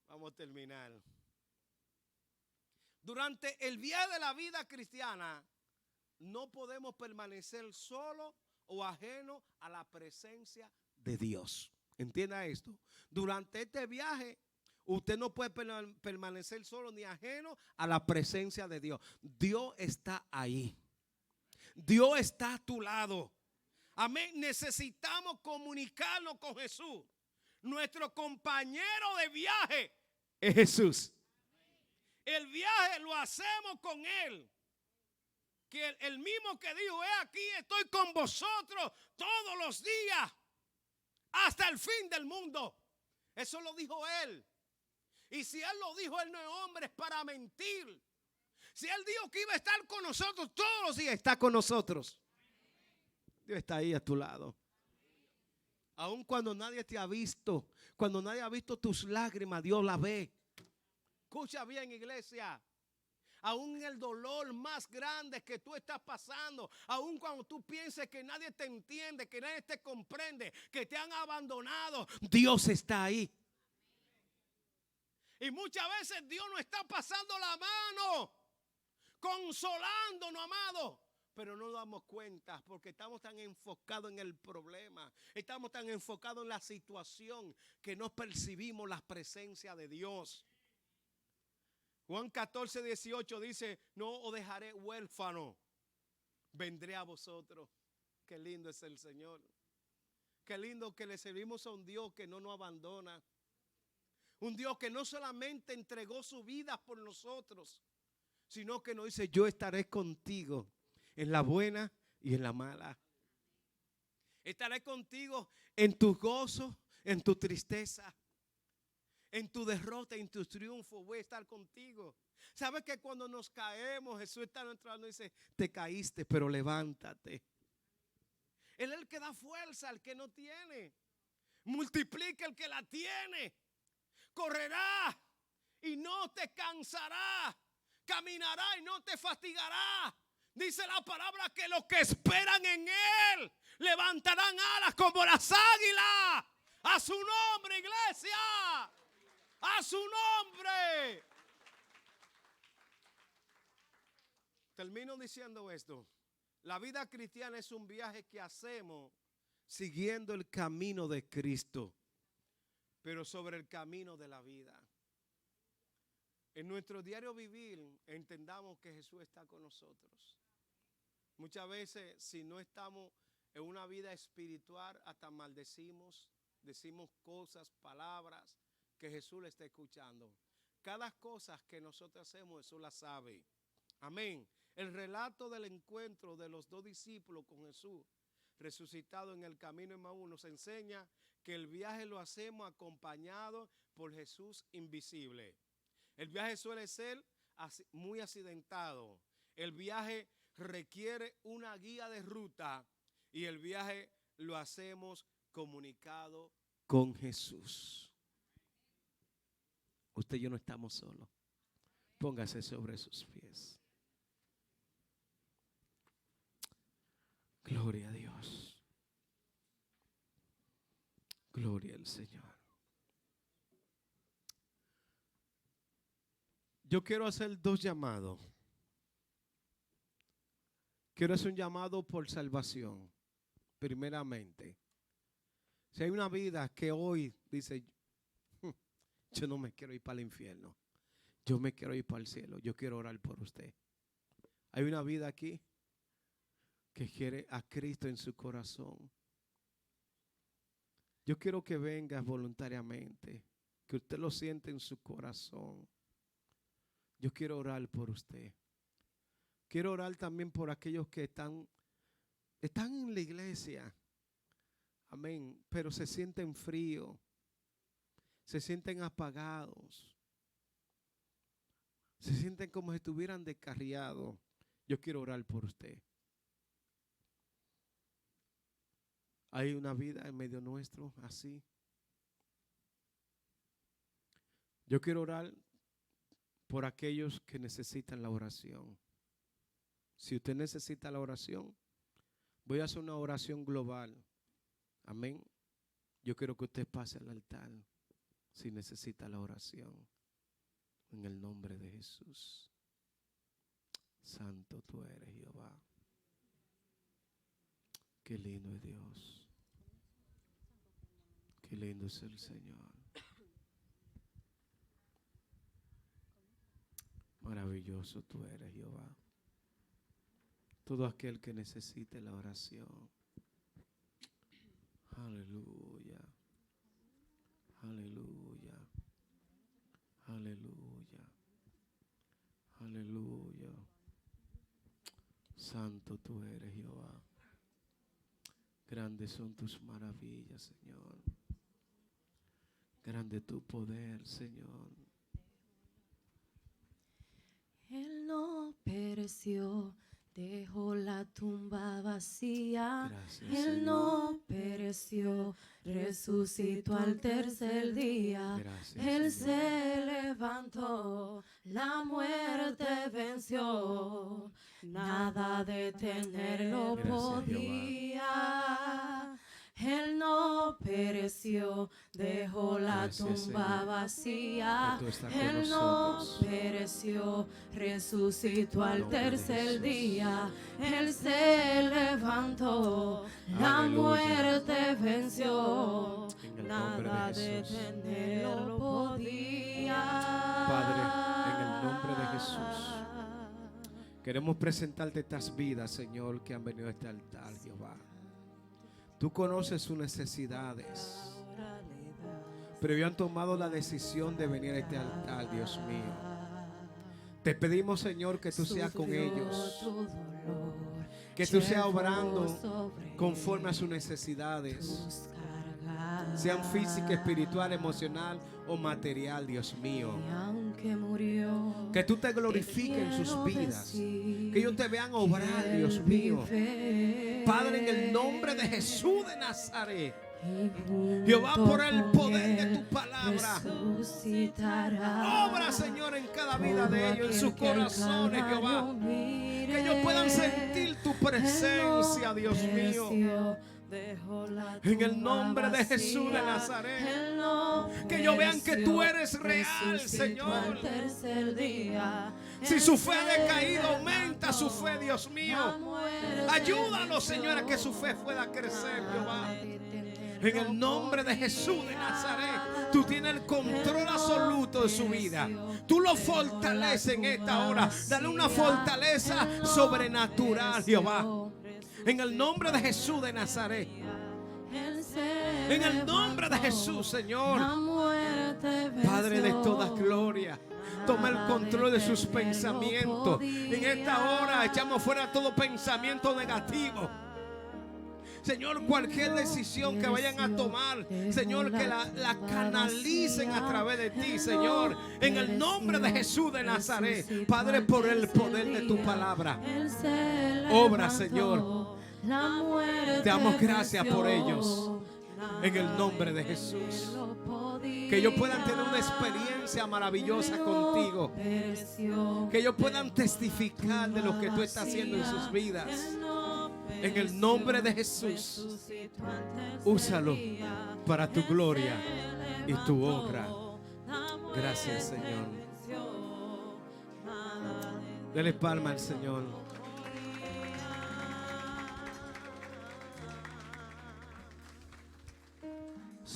Vamos a terminar. Durante el viaje de la vida cristiana, no podemos permanecer solos o ajenos a la presencia de Dios. Entienda esto. Durante este viaje, usted no puede permanecer solo ni ajeno a la presencia de Dios. Dios está ahí. Dios está a tu lado. Amén. Necesitamos comunicarnos con Jesús. Nuestro compañero de viaje es Jesús. El viaje lo hacemos con Él. Que el mismo que dijo, he aquí, estoy con vosotros todos los días hasta el fin del mundo. Eso lo dijo Él. Y si Él lo dijo, Él no es hombre para mentir. Si Él dijo que iba a estar con nosotros todos los días, está con nosotros. Dios está ahí a tu lado. Aun cuando nadie te ha visto, cuando nadie ha visto tus lágrimas, Dios la ve. Escucha bien, iglesia. Aún en el dolor más grande que tú estás pasando, aún cuando tú pienses que nadie te entiende, que nadie te comprende, que te han abandonado, Dios está ahí. Y muchas veces Dios nos está pasando la mano, consolándonos, amado. Pero no nos damos cuenta porque estamos tan enfocados en el problema. Estamos tan enfocados en la situación que no percibimos la presencia de Dios. Juan 14, 18 dice, no os dejaré huérfano, vendré a vosotros. Qué lindo es el Señor. Qué lindo que le servimos a un Dios que no nos abandona. Un Dios que no solamente entregó su vida por nosotros, sino que nos dice, yo estaré contigo en la buena y en la mala. Estaré contigo en tu gozo, en tu tristeza, en tu derrota, en tu triunfo. Voy a estar contigo. ¿Sabes que cuando nos caemos, Jesús está entrando y dice, te caíste, pero levántate? Él es el que da fuerza al que no tiene. Multiplica el que la tiene. Correrá y no te cansará. Caminará y no te fatigará. Dice la palabra que los que esperan en Él levantarán alas como las águilas. A su nombre, iglesia. A su nombre. Termino diciendo esto. La vida cristiana es un viaje que hacemos siguiendo el camino de Cristo, pero sobre el camino de la vida. En nuestro diario vivir entendamos que Jesús está con nosotros. Muchas veces si no estamos en una vida espiritual hasta maldecimos, decimos cosas, palabras que Jesús le está escuchando. Cada cosa que nosotros hacemos Jesús la sabe. Amén. El relato del encuentro de los dos discípulos con Jesús resucitado en el camino de Emaús nos enseña que el viaje lo hacemos acompañado por Jesús invisible. El viaje suele ser muy accidentado. El viaje requiere una guía de ruta y el viaje lo hacemos comunicado con Jesús. Usted y yo no estamos solos. Póngase sobre sus pies. Gloria a Dios. Gloria al Señor. Yo quiero hacer dos llamados. Quiero hacer un llamado por salvación, primeramente. Si hay una vida que hoy dice, yo no me quiero ir para el infierno, yo me quiero ir para el cielo, yo quiero orar por usted. Hay una vida aquí que quiere a Cristo en su corazón. Yo quiero que venga voluntariamente, que usted lo siente en su corazón. Yo quiero orar por usted. Quiero orar también por aquellos que están en la iglesia. Amén. Pero se sienten fríos. Se sienten apagados. Se sienten como si estuvieran descarriados. Yo quiero orar por usted. Hay una vida en medio nuestro así. Yo quiero orar por aquellos que necesitan la oración. Si usted necesita la oración, voy a hacer una oración global. Amén. Yo quiero que usted pase al altar si necesita la oración. En el nombre de Jesús. Santo tú eres, Jehová. Qué lindo es Dios. Qué lindo es el Señor. Maravilloso tú eres, Jehová. Todo aquel que necesite la oración. Aleluya. Aleluya. Aleluya. Aleluya. Santo tú eres, Jehová. Grandes son tus maravillas, Señor. Grande tu poder, Señor. Él no pereció, dejó la tumba vacía. Gracias, Él Señor. no pereció, resucitó al tercer día. Gracias, Él Señor. se levantó, la muerte venció, nada detenerlo Gracias, podía. Él no pereció, dejó la Gracias, tumba Señor, vacía. que tú estás con Él no nosotros. pereció, resucitó En el al nombre de tercer Jesús. día. Él se levantó, la Aleluya. muerte venció, En el nombre de nada Jesús. detenerlo podía. Padre, en el nombre de Jesús, queremos presentarte estas vidas, Señor, que han venido a este altar, Jehová. Tú conoces sus necesidades, pero ellos han tomado la decisión de venir a este altar, Dios mío. Te pedimos, Señor, que tú seas con ellos, que tú seas obrando conforme a sus necesidades, sean física, espiritual, emocional o material, Dios mío. Aunque murió, Que tú te glorifiques en sus vidas, que ellos te vean obrar, Dios mío. Padre, en el nombre de Jesús de Nazaret, Jehová, por el poder de tu palabra, obra, Señor, en cada vida de ellos, en sus corazones, Jehová. Que ellos puedan sentir tu presencia, Dios mío. En el nombre de Jesús de Nazaret, que ellos vean que tú eres real, Señor. Si su fe ha decaído, aumenta su fe, Dios mío. Ayúdanos, Señor, a que su fe pueda crecer, Jehová. En el nombre de Jesús de Nazaret, tú tienes el control absoluto de su vida. Tú lo fortaleces en esta hora. Dale una fortaleza sobrenatural, Jehová. En el nombre de Jesús de Nazaret. En el nombre de Jesús, Señor. Padre de toda gloria, toma el control de sus pensamientos. En esta hora echamos fuera todo pensamiento negativo. Señor, cualquier decisión que vayan a tomar, Señor, que la canalicen a través de ti, Señor. En el nombre de Jesús de Nazaret, Padre, por el poder de tu palabra. Obra, Señor. Te damos gracias por ellos. En el nombre de Jesús. Que ellos puedan tener una experiencia maravillosa contigo. Que ellos puedan testificar de lo que tú estás haciendo en sus vidas. En el nombre de Jesús. Úsalo para tu gloria y tu honra. Gracias, Señor. Dele palma al Señor.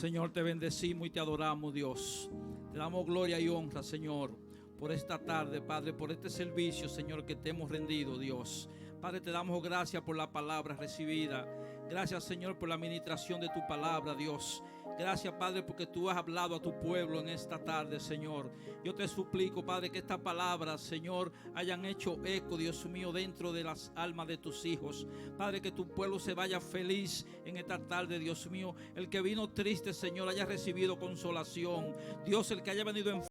Señor, te bendecimos y te adoramos, Dios. Te damos gloria y honra, Señor, por esta tarde, Padre, por este servicio, Señor, que te hemos rendido, Dios. Padre, te damos gracias por la palabra recibida. Gracias, Señor, por la administración de tu palabra, Dios. Gracias, Padre, porque tú has hablado a tu pueblo en esta tarde, Señor. Yo te suplico, Padre, que estas palabras, Señor, hayan hecho eco, Dios mío, dentro de las almas de tus hijos. Padre, que tu pueblo se vaya feliz en esta tarde, Dios mío. El que vino triste, Señor, haya recibido consolación. Dios, el que haya venido enfermo,